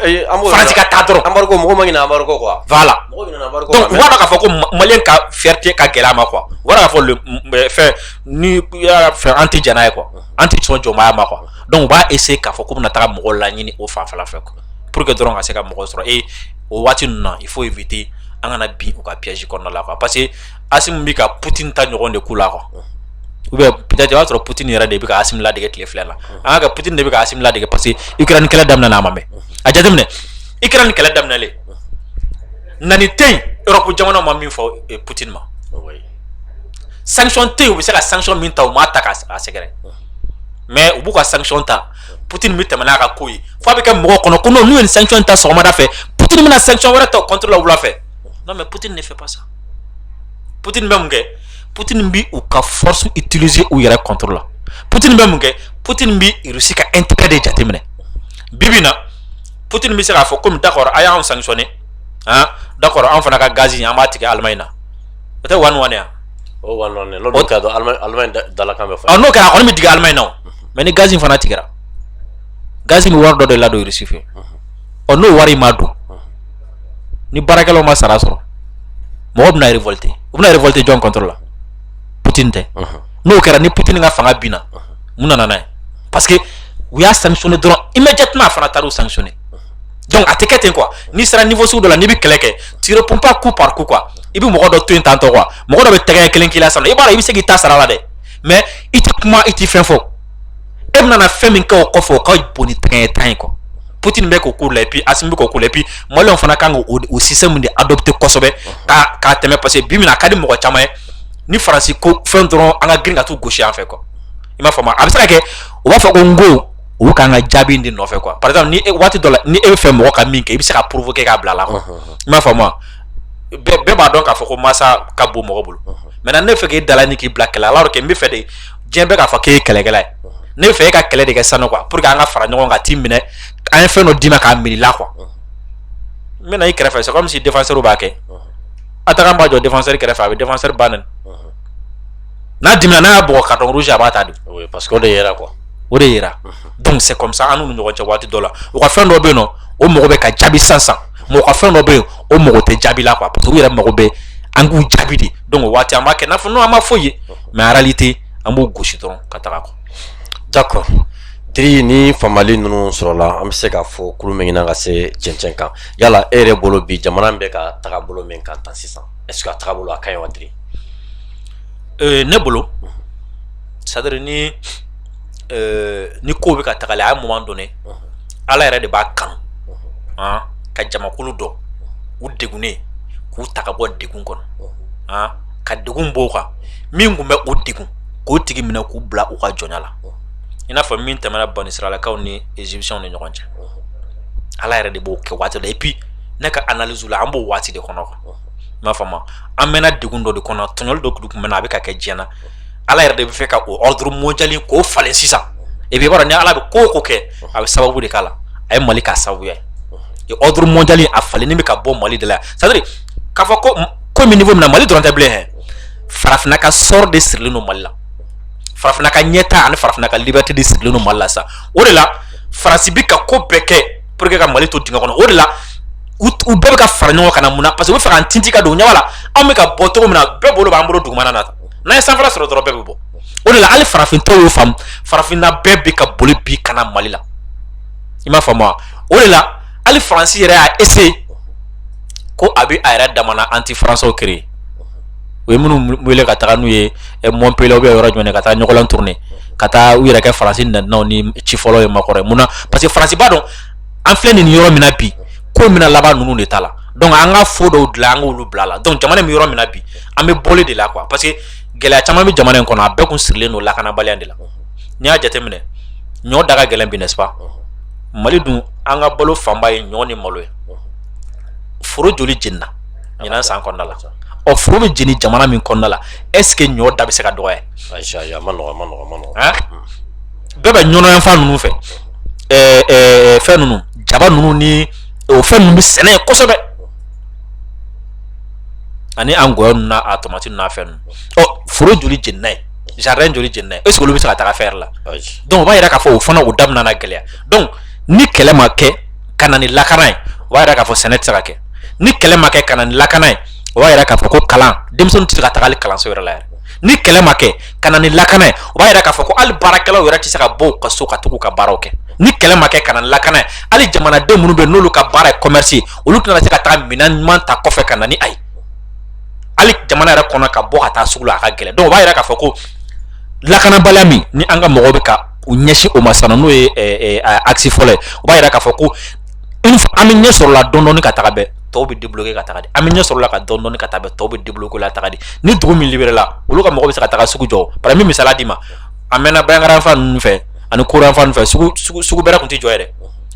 France ka tadro ambargo mo mangina ambargo quoi voilà donc wala ka fa ko malien ka fierté ka gelama quoi wala ka fa le fait ni ya fait anti jana quoi anti chonjo ma quoi donc ba essayer ka fa ko na ta mo la nyini o fa la fait pour que doron ka se ka mo soro et o wati na il faut éviter angana bi o ka piège ko na la quoi parce que Assimi bi ka Poutine ta nyogon de kula quoi ou bien peut-être va trop Poutine ira de bi ka Assimi la de ke fleur là anga Poutine de bi ka Assimi la de parce que Ukraine kala damna na mamé a jademne Ukraine kala damna le nani tay Europe jamana ma min fo Poutine ma oui sanction tay ou c'est la sanction min ta o mata ka a segere mais ou ka sanction ta Poutine mi temana ka koyi fo be ka mo kono kono nous une sanction ta so ma da fait Poutine mina sanction wala ta contre la ou la fait non mais Poutine ne fait pas ça Poutine même que Poutine bi ou ka force utiliser ou yara contrôle là Poutine même que Poutine bi Russie ka intérêt de jatemene bibina Poutine bi sera fo comme d'accord aya on sanctionné hein d'accord on fana ka gaz yi amati ka Allemagne na peut-être one ya o one lo do ka do Allemagne dala kambe fa no ka on mi diga Allemagne na mais ni gaz yi fana tigara gaz yi war do de la do Russie fe on no wari madu ni barakalo ma sarasoro mo obna révolté John contrôle là Poutine te no kera ni Poutine nga fanga bina muna nana parce que we a sanctionné donc immédiatement fana taru sanctionné donc atekete quoi ni sera niveau sur de la nibi keleke tu réponds pas coup par coup quoi ibi mo do to intanto quoi mo do be tege kelen kila sala e bara ibi segi ta sala la de mais iti kuma iti fin fo e na femi ka ko fo ka boni tan quoi Poutine be ko kula et puis Assimi ko kula et puis Malien fana kan au système de adopter kosobe ka teme passer bimina kadi mo chama ni France ko fin dron anga gringa tout gauche en fait quoi il m'a forma abisa ke o ba fa ko ngo o ka nga jabi ndi no fait quoi par exemple ni wati dollar ni e fait mo ka minke ibi se ka provoquer ka blala quoi il m'a forma be ba donc a fa ko massa ka bo mo bulu maintenant ne fait que dalani ki black la alors que mi fait de djembe ka fa ke kelegela ne fait ka kele de ka sano quoi pour que anga fara nyon ka timine un fait no dima ka mili la quoi maintenant il crée c'est comme si défenseur ou baké attaquant ba jo défenseur crée fa défenseur banen na dimina na bo carton rouge abata du oui parce qu'on est là quoi o de yera donc c'est comme ça anu no nyogo wati dollar o ka fendo be no o mo be ka jabi 500 mo ka fɛn dɔ bɛ o mɔgɔ tɛ jaabi la quoi parce que u yɛrɛ mago bɛ an k'u jaabi de donc o waati an b'a kɛ n'a fɔ non an ma foyi ye mais en réalité an b'o gosi dɔrɔn ka taga quoi. D'accord. Diri ni famali ninnu sɔrɔla an bɛ se k'a fɔ kulu min ɲinan ka se cɛncɛn kan yala e yɛrɛ bolo bi jamana bɛ ka tagabolo min kan tan sisan est ce que a tagabolo a ka ɲi wa Diri? Ne bolo c'est à dire ni ko bɛ ka tagalen a ye moment donné ala yɛrɛ de b'a kanu ka jamakulu dɔ u degunnen k'u ta ka bɔ degun kɔnɔ ka degun b'o kan min tun bɛ o degun k'o tigi minɛ k'u bila u ka jɔnya la i n'a fɔ min tɛmɛna Bani Israëlakaw ni Égyptiens ni ɲɔgɔn cɛ ala yɛrɛ de b'o kɛ waati dɔ et puis ne ka analyse la an b'o waati de kɔnɔ quoi i m'a faamu an mɛnna degun dɔ de kɔnɔ tɔɲɔli dɔ tun bɛ na a bɛ ka kɛ diɲɛ na ala yɛrɛ de bɛ fɛ ka o ordre mondial k'o falen sisan et puis i b'a dɔn ni ala bɛ ko o ko kɛ a bɛ sababu de k'a la a ye Mali k'a sababuya ye ordre mondial a falenni bɛ ka bɔ Mali de la c'est à dire k'a fɔ ko min niveau min na Mali dɔrɔn tɛ bilen farafinna ka sɔrɔ de sirilen don Mali la farafinna ka ɲɛta ani farafinna ka liberté de sirilen don Mali la sa o de la Faransi bɛ ka ko bɛɛ kɛ pour que ka Mali to dingɛ kɔnɔ o de la u bɛɛ bɛ ka fara ɲɔgɔn kan na mun na parce que u bɛ fɛ k'an tinti ka don ɲɛwa la an bɛ ka bɔ cogo min na bɛɛ bolo b'an bolo dugumana na n'an ye sanfɛla sɔrɔ dɔrɔn bɛɛ bɛ bɔ o de la hali farafintɔw y'o faamu farafinna bɛɛ bɛ ka boli bi ka na Mali la i m'a faamu wa o de la hali Faransi yɛrɛ y'a essayer ko a bɛ a yɛrɛ damana anti français créer u ye minnu wele ka taga n'u ye Montpellier ou bien yɔrɔ jumɛn ka taa ɲɔgɔnlan tourner ka taa u yɛrɛ kɛ Faransi nanaw ni ci fɔlɔ ye makɔrɔ mun na parce que Faransi b'a dɔn an filɛ nin yɔrɔ min na bi ko min na laban ninnu de ta la donc an ka fo dɔw dilan an k'olu bila la donc jamana min yɔrɔ min na bi an bɛ bɔli de la quoi parce que gɛlɛya caman bɛ jamana in kɔnɔ a bɛɛ kun sirilen don lakanabaliya de la n'i y'a jateminɛ ɲɔ da ka gɛlɛn bi n'est-ce pas Mali dun an ka balo fanba ye ɲɔ ni malo ye foro joli jenina ɲinan san kɔnɔna la ɔ foro bɛ jeni jamana min kɔnɔna la est ce que ɲɔ da bɛ se ka dɔgɔya ayi a ma nɔgɔ bɛɛ bɛ ɲɔnɔyanfan ninnu fɛ fɛn ninnu jaba ninnu ni o fɛn ninnu bɛ sɛnɛ yen kosɛbɛ ani an gɔyɔ ninnu n'a tomati ninnu n'a fɛn ninnu ɔ foro joli jenina ye jardin joli jenina ye est ce que olu bɛ se ka taga fɛɛrɛ la donc o b'a yira k'a fɔ o fana o daminɛ na gɛlɛya donc ni kɛlɛ ma kɛ ka na ni lakana ye o b'a yira k'a fɔ sɛnɛ tɛ se ka kɛ ni kɛlɛ ma kɛ ka na ni lakana ye o b'a yira k'a fɔ ko kalan denmisɛnninw tɛ se ka taga hali kalanso yɛrɛ la yɛrɛ ni kɛlɛ ma kɛ ka na ni lakana ye o b'a yira k'a fɔ ko hali baarakɛlaw yɛrɛ tɛ se ka bɔ u ka so ka tugu ka baaraw kɛ ni kɛlɛ ma kɛ ka na ni lakana ye hali jamanaden minnu bɛ yen n'olu ka baara ye commerce ye olu tɛna se ka taga minɛn ɲuman ta kɔfɛ ka na ni a ye hali jamana yɛrɛ kɔnɔ ka bɔ ka taa sugu la a ka gɛlɛn donc o b'a yira k'a fɔ ko lakanabaliya min ni an ka mɔgɔw bɛ ka u ɲɛsin o ma sisan n'o ye axe fɔlɔ ye o b'a yira k'a fɔ ko an bɛ ɲɛ sɔrɔ la dɔɔni dɔɔni ka taga bɛɛ tɔw bɛ débloquer ka taga di an bɛ ɲɛ sɔrɔ la ka dɔɔni dɔɔni ka taga bɛɛ tɔw bɛ débloquer la taga di ni dugu min libéré la olu ka mɔgɔw bɛ se ka taga sugu jɔ par exemple min misala d'i ma a mɛnna Bayankara ninnu fɛ ani Koroyanfan ninnu fɛ sugu bɛrɛ tun tɛ jɔ yɛrɛ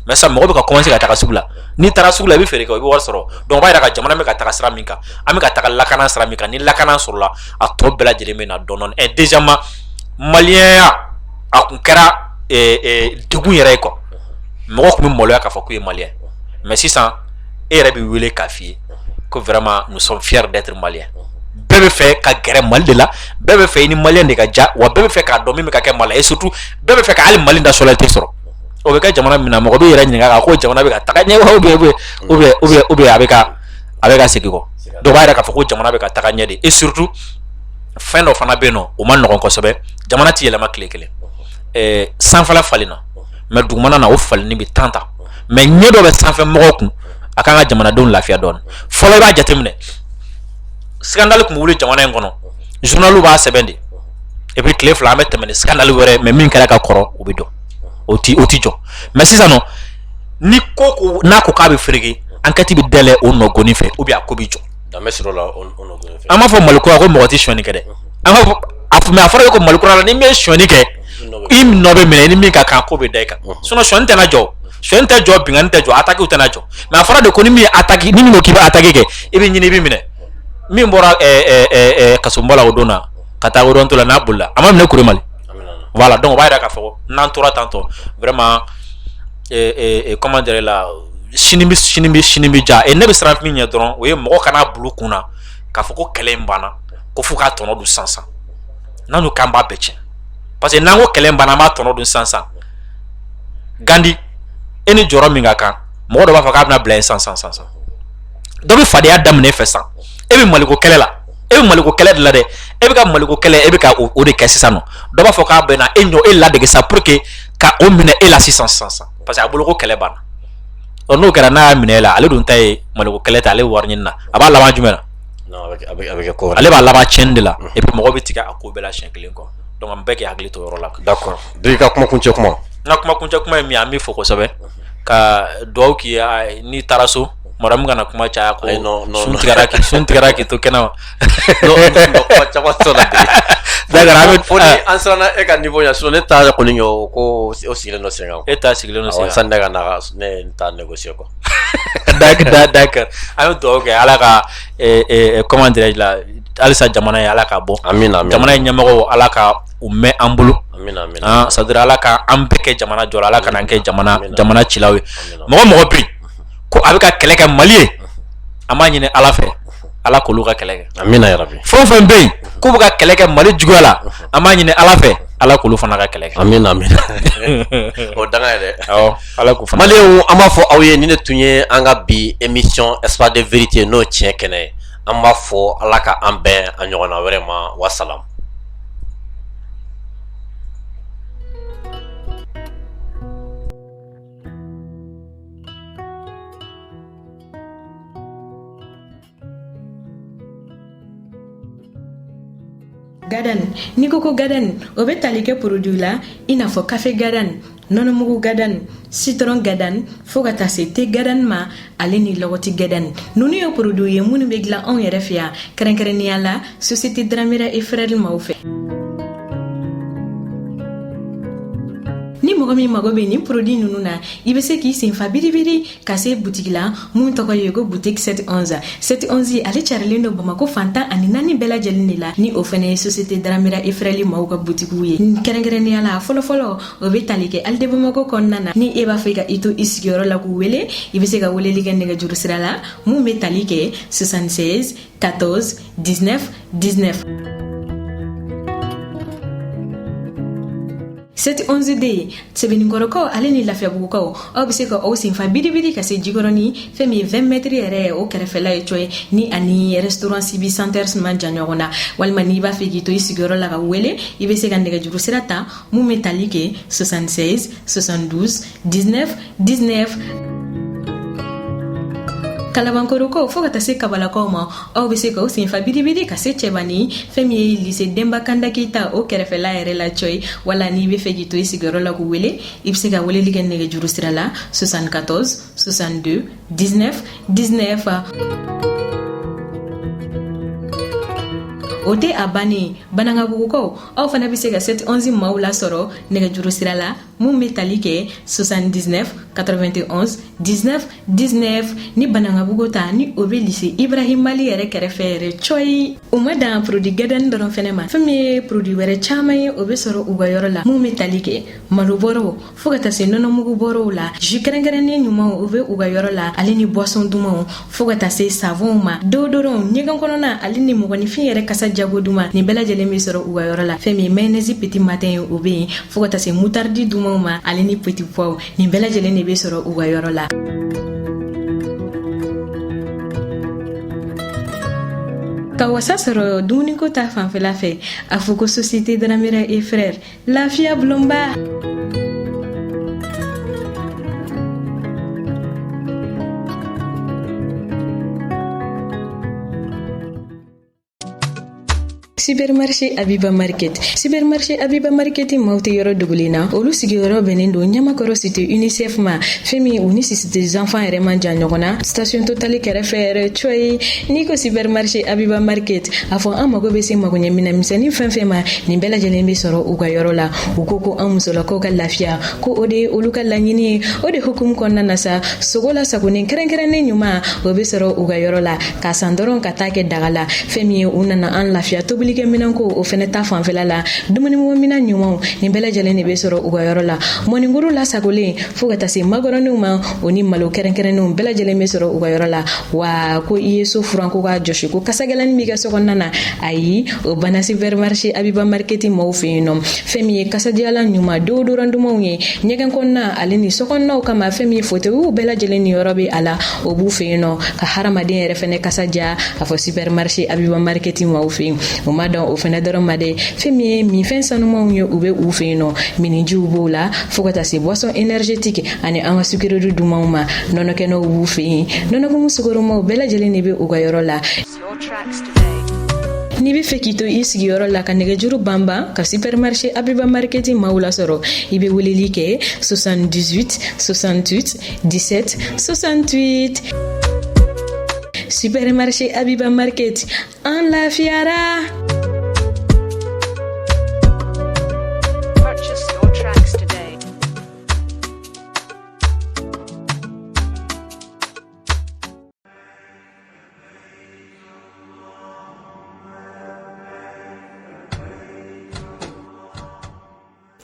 mais sisan mɔgɔw bɛ ka commencer ka taga sugu la n'i taara sugu la i bɛ feere kɛ i bɛ wari sɔrɔ donc o b'a yira ka jamana bɛ ka taga sira min kan an bɛ ka taga lakana sira min kan ni lakana sɔrɔla a tɔ bɛɛ lajɛlen bɛ na dɔɔni dɔɔni et deuxièmement maliyɛnya a kun kɛra degun yɛrɛ ye quoi mɔgɔw kun bɛ maloya k'a fɔ k'u ye maliyɛn mais sisan e yɛrɛ bɛ wele k'a f'i ye ko vraiment nous sommes fiers d'être maliens bɛɛ bɛ fɛ ka gɛrɛ Mali de la bɛɛ bɛ fɛ i ni maliyɛn de ka ja wa bɛɛ bɛ fɛ k'a dɔn min bɛ ka kɛ Mali la et surtout bɛɛ bɛ fɛ ka hali Mali nationalité sɔrɔ o bɛ kɛ jamana min na mɔgɔ bɛ yɛrɛ ɲininka k'a ko jamana bɛ ka taga ɲɛ wa ou bien a bɛ ka segin kɔ donc o b'a yira k'a fɔ ko jamana bɛ ka taga ɲɛ de et surtout fɛn dɔ fana bɛ yen nɔ o ma nɔgɔn kosɛbɛ jamana tɛ yɛlɛma tile kelen sanfɛla falenna mais dugumana na o falenni bɛ tan ta mais ɲɛ dɔ bɛ sanfɛ mɔgɔw kun a kan ka jamanadenw lafiya dɔɔni fɔlɔ i b'a jateminɛ scandale tun bɛ wuli jamana in kɔnɔ journaliw b'a sɛbɛn de et puis tile fila an bɛ tɛmɛ ni scandale wɛrɛ mais min kɛra ka kɔrɔ o bɛ dɔn o ti jɔ mais sisan nɔ ni ko n'a ko k'a bɛ fereke enquête bɛ dayɛlɛ o nɔgɔnni fɛ ou bien a ko bɛ jɔ an b'a fɔ malikura ko mɔgɔ tɛ sonyani kɛ dɛ mais a fɔra ko malikura la ni min ye sonyani kɛ i nɔ bɛ minɛ ni min ka kan ko bɛ da i kan sinon sonyani tɛna jɔ sonyani tɛ jɔ binkani tɛ jɔ attaque tɛna jɔ mais a fɔra de ko ni min ye attaque ni min ko k'i bɛ attaque kɛ i bɛ ɲini i bɛ minɛ min bɔra kasumba la o don na ka taa Worobanto la n'a bolila a ma minɛ Kuremali voilà donc o b'a yira k'a fɔ n'an tora tan tɔ vraiment comment dire la sini bɛ ja et ne bɛ siran min ɲɛ dɔrɔn o ye mɔgɔ kana bulu kun na k'a fɔ ko kɛlɛ in banna ko fo k'a tɔnɔ dun sisan n'an y'o k'an b'a bɛɛ tiɲɛ parce que n'an ko kɛlɛ in banna an b'a tɔnɔ dun sisan Gandi e ni jɔyɔrɔ min ka kan mɔgɔ dɔ b'a fɔ k'a bɛna bila yen sisan dɔ bɛ fadenya daminɛ fɛ san e bɛ maliko kɛlɛ la e bɛ maliko kɛlɛ de la dɛ e bɛ ka maliko kɛlɛ e bɛ ka o de kɛ sisan nɔ dɔ b'a fɔ k'a bɛ na e ɲɔ e ladege sa pour que ka o minɛ e la sisan parce que a bolo ko kɛlɛ banna n'o kɛra n'a y'a minɛ e la ale dun ta ye maliko kɛlɛ ta ale wari ɲini na a b'a laban jumɛn na ale b'a laban tiɲɛni de la et puis mɔgɔ bɛ tigɛ a ko bɛɛ la siɲɛ kelen kɔ donc an bɛɛ k'i hakili to o yɔrɔ la. d'accord donc ka kuma kuncɛ kuma. n ka kuma kuncɛ kuma ye min ye an bɛ fɔ kosɛbɛ ka dugawu k'i ye n'i taara so maramu kana kuma caya ko sun tigɛra k'i to kɛnɛ ma. kuma caman sɔrɔ d'accord an bɛ fɔ ni an siranna e ka niveau ɲɛ sinon ne ta kɔni ye ko o sigilen dɔ sen kan. e ta sigilen dɔ sen kan. sani ne ka na ne t'a négocier quoi. d'accord an bɛ dugawu kɛ ala ka comment dirais-je la halisa jamana ye ala ka bɔ. amina jamana ye ɲɛmɔgɔw ala ka u mɛn an bolo. amina c'est à dire ala ka an bɛɛ kɛ jamana jɔra ala ka n'an kɛ jamana cilaw ye mɔgɔ bɛ yen ko a bɛ ka kɛlɛ kɛ Mali ye an b'a ɲini ala fɛ ala k'olu ka kɛlɛ kɛ. amina yarabi. fɛn o fɛn bɛ yen k'u bɛ ka kɛlɛ kɛ Mali juguya la an b'a ɲini ala fɛ ala k'olu fana ka kɛlɛ kɛ. amina o danga ye dɛ. awɔ ala k'u fana. Maliyɛnw an b'a fɔ aw ye ni ne tun ye an ka bi émission espace de vérité n'o tiɲɛ kɛnɛ ye an b'a fɔ ala ka an bɛn a ɲɔgɔnna wɛrɛ ma wasalam. Gadan ni ko gadan o bɛ tali kɛ produit la i n'a fɔ café gadan nɔnɔmugu gadan citron gadan fo ka taa se thé gadan ma ale ni lɔgɔti gadan ninnu ye produit ye minnu bɛ dilan anw yɛrɛ fɛ yan kɛrɛnkɛrɛnnenya la société Dramera et Frères maaw fɛ. ni mɔgɔ min mago bɛ nin produit ninnu na i bɛ se k'i senfa biribiri ka se boutique la mun tɔgɔ ye ko boutique 711 ale carilen don Bamako fantan ani 4 bɛɛ lajɛlen de la ni o fana ye société Dramera et Frères maaw ka boutique ye kɛrɛnkɛrɛnnenya la fɔlɔfɔlɔ o bɛ tali kɛ Alde Bamako kɔnɔna na ni e b'a fɛ ka i to i sigiyɔrɔ la k'u wele i bɛ se ka weleli kɛ nɛgɛjuru sira la mun bɛ tali kɛ 76 14 19 19. 711D sɛbɛnnikɔrɔkaw ale ni lafiyabugukaw aw bɛ se ka aw senfa biribiri ka se jikɔrɔni fɛn min ye 20 mètres yɛrɛ ye o kɛrɛfɛla ye coye ni ani restaurant Sibi Center man jan ɲɔgɔn na walima n'i b'a fɛ k'i to i sigiyɔrɔ la ka wele i bɛ se ka nɛgɛjuru sira ta mun bɛ tali kɛ 76 72 19 19. Kalabankorokaw fo ka taa se Kabalakaw ma aw bɛ se ka aw senfa biribiri ka se Cɛbani fɛn min ye lycée Demba Kanda Keita o kɛrɛfɛla yɛrɛ la coye wala n'i bɛ fɛ k'i to i sigiyɔrɔ la k'u wele i bɛ se ka weleli kɛ nɛgɛjuru sira la 74 62 19 19. o tɛ a bannen Banangabugukaw aw fana bɛ se ka 711 maaw lasɔrɔ nɛgɛjuru sira la mun bɛ tali kɛ 79 91 19 19 ni Banangabugu ta ni o bɛ lycée Ibrahim Mali yɛrɛ kɛrɛfɛ yɛrɛ coyi o ma dan produit gadan dɔrɔn fɛnɛ ma fɛn min ye produit wɛrɛ caman ye o bɛ sɔrɔ u ka yɔrɔ la mun bɛ tali kɛ malo bɔrɔw fo ka taa se nɔnɔmugu bɔrɔw la jus kɛrɛnkɛrɛnnen ɲumanw o bɛ u ka yɔrɔ la ale ni boisson dumanw fo ka taa se savon ma deodorant ɲɛgɛn kɔnɔna ale ni mɔgɔninfin yɛrɛ kasa jago duman nin bɛɛ lajɛlen bɛ sɔrɔ u ka yɔrɔ la fɛn min mayonnaise petit matin ye o bɛ yen fo ka taa se moutarde dumanw ma ale ni petit pois nin bɛɛ lajɛlen de bɛ sɔrɔ u ka yɔrɔ la. ka wasa sɔrɔ dumuniko ta fanfɛla fɛ a fɔ ko société Dramera et Frères lafiya bulonba. Supermarché Abiba Market. Supermarché Abiba Market mawte yoro dugulina. Olu sigiyɔrɔ bɛnnen don Ɲamakɔrɔ cité UNICEF ma. Fɛn min u ni Cité des enfants yɛrɛ man jan ɲɔgɔn na. Station Total kɛrɛfɛ yɛrɛ coyi. N'i ko Supermarché Abiba Market, a fɔ an mago bɛ se magoɲɛminɛn misɛnnin fɛn fɛn ma, nin bɛɛ lajɛlen bɛ sɔrɔ u ka yɔrɔ la. U ko ko an musolakaw ka lafiya, ko o de ye olu ka laɲini ye. O de hukumu kɔnɔna na sa, sogo la sagonin kɛrɛnkɛrɛnnen ɲuman o bɛ sɔrɔ u ka yɔrɔ la. K'a san dɔrɔn ka taa kɛ daga la. Fɛn min ye u nana an lafiya tobili welelikɛ minɛnko o fɛnɛ ta fanfɛla la dumunimɔgɔmina ɲumanw nin bɛɛ lajɛlen de bɛ sɔrɔ u ka yɔrɔ la mɔninguru lasagolen fɔɔ ka taa se magɔrɔniw ma o ni malo kɛrɛnkɛrɛnnenw bɛɛ lajɛlen bɛ sɔrɔ u ka yɔrɔ la wa ko i ye so furan ko k'a jɔsi ko kasagɛlɛnin b'i ka sokɔnɔna na ayi o banna supermarché Abiba Market mɔɔw fɛ yen nɔ fɛn min ye kasadiyalan ɲuman deodorant dumanw ye ɲɛgɛn kɔnɔna ale ni sokɔnɔnaw kama fɛn min ye fauteuils bɛɛ lajɛlen ni yɔrɔ bɛ a la o b'u fɛ yen nɔ ka hadamaden yɛrɛ fɛnɛ kasadiya a fɔ supermarché Abiba Market mɔɔw fɛ yen o ma dɔn o fɛnɛ dɔrɔn ma dɛ fɛn min ye minfɛn sanumanw ye u bɛ u fɛ yen nɔ minijiw b'o la fo ka taa se boisson énergétique ani an ka sukirori dumanw ma nɔnɔkɛnɛw b'u fɛ yen nɔnɔkumu sukoromaw bɛɛ lajɛlen de bɛ u ka yɔrɔ la n'i bɛ fɛ k'i to i sigiyɔrɔ la ka nɛgɛjuru banban ka supermarché Abiba Market maaw lasɔrɔ i bɛ weleli kɛ 78 68 17 68 supermarché Abiba Market an lafiyara.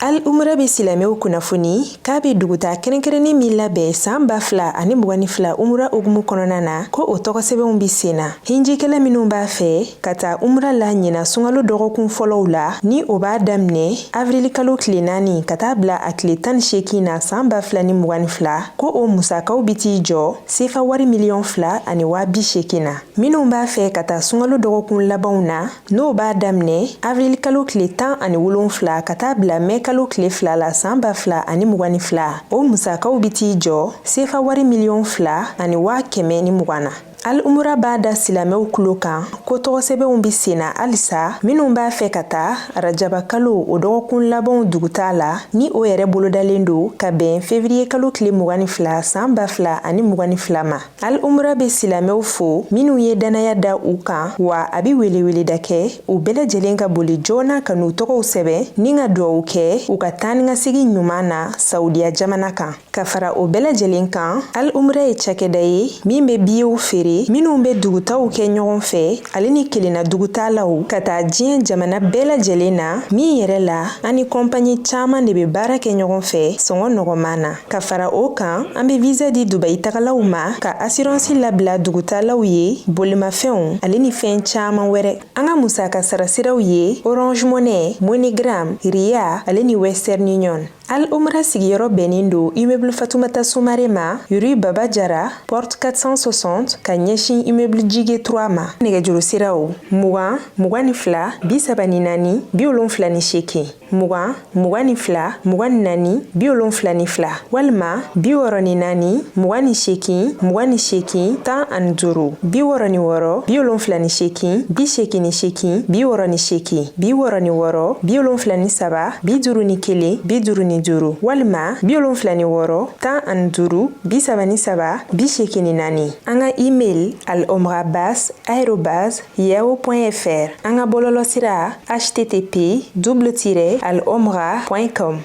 Al umra be silamɛw kunnafoni k'a be duguta kɛrɛnkɛrɛnnen min labɛn san 2022 umra ogumu kɔnɔna na ko o tɔgɔsɛbɛnw bi sen na hinjikɛla minnu b'a fɛ ka taa umra la ɲina sunkalo dɔgɔkun fɔlɔw la ni o b'a daminɛ avril kalo tile 4 ka taa bila a tile 18 na san 2022 ko o musakaw bi t'i jɔ sefa wari miliyɔn 2 ani 280 na minnu b'a fɛ ka taa sunkalo dɔgɔkun labanw na n'o b'a daminɛ avril kalo tile 17 ka taa bila mai kalo tile 2 la san 2022 o musakaw bi t'i jɔ sefa wari miliyɔn 2 ani 120 na Al umra b'a da silamɛw kulo kan ko tɔgɔsɛbɛnw bi sen na halisa minnu b'a fɛ ka taa rajaba kalo o dɔgɔkun labanw duguta la ni o yɛrɛ bolodalen do ka bɛn février kalo tile 22 san 2022 ma Al umra be silamɛw fo minnu ye danaya da u kan wa a bi welewele da kɛ u bɛɛ lajɛlen ka boli joona ka n'u tɔgɔw sɛbɛn ni ka duwawu kɛ u ka taa ni ka segin ɲuman na Saudiya jamana kan ka fara o bɛɛ lajɛlen kan Al umra ye cakɛda ye min be biyew feere minnu bɛ dugutaw kɛ ɲɔgɔn fɛ ale ni kelenna dugutalaw ka taa diɲɛ jamana bɛɛ lajɛlen na min yɛrɛ la ani kɔnpanyi caaman de bɛ baara kɛ ɲɔgɔn fɛ sɔngɔ nɔgɔman na ka fara o kan an bɛ visa di Dubai tagalaw ma ka assurance labila dugutalaw ye bolimafɛnw ale ni fɛn caaman wɛrɛ an ka musaka sarasiraw ye Orange Money MoneyGram Ria ale ni Western Union Al umra sigiyɔrɔ bɛnnen do immeuble Fatoumata Soumaré ma rue Baba Jara porte 460 ka ɲɛsin immeuble Jige 3 ma nɛgɛjuru siraw 20 24 34 78 20 22 24 74 walima 64 28 28 15 66 78 78 68 68 76 51 juru walima 76 15 77 84 an ka email alomrabas@yahoo.fr an ka bɔlɔlɔsira http://alomra.com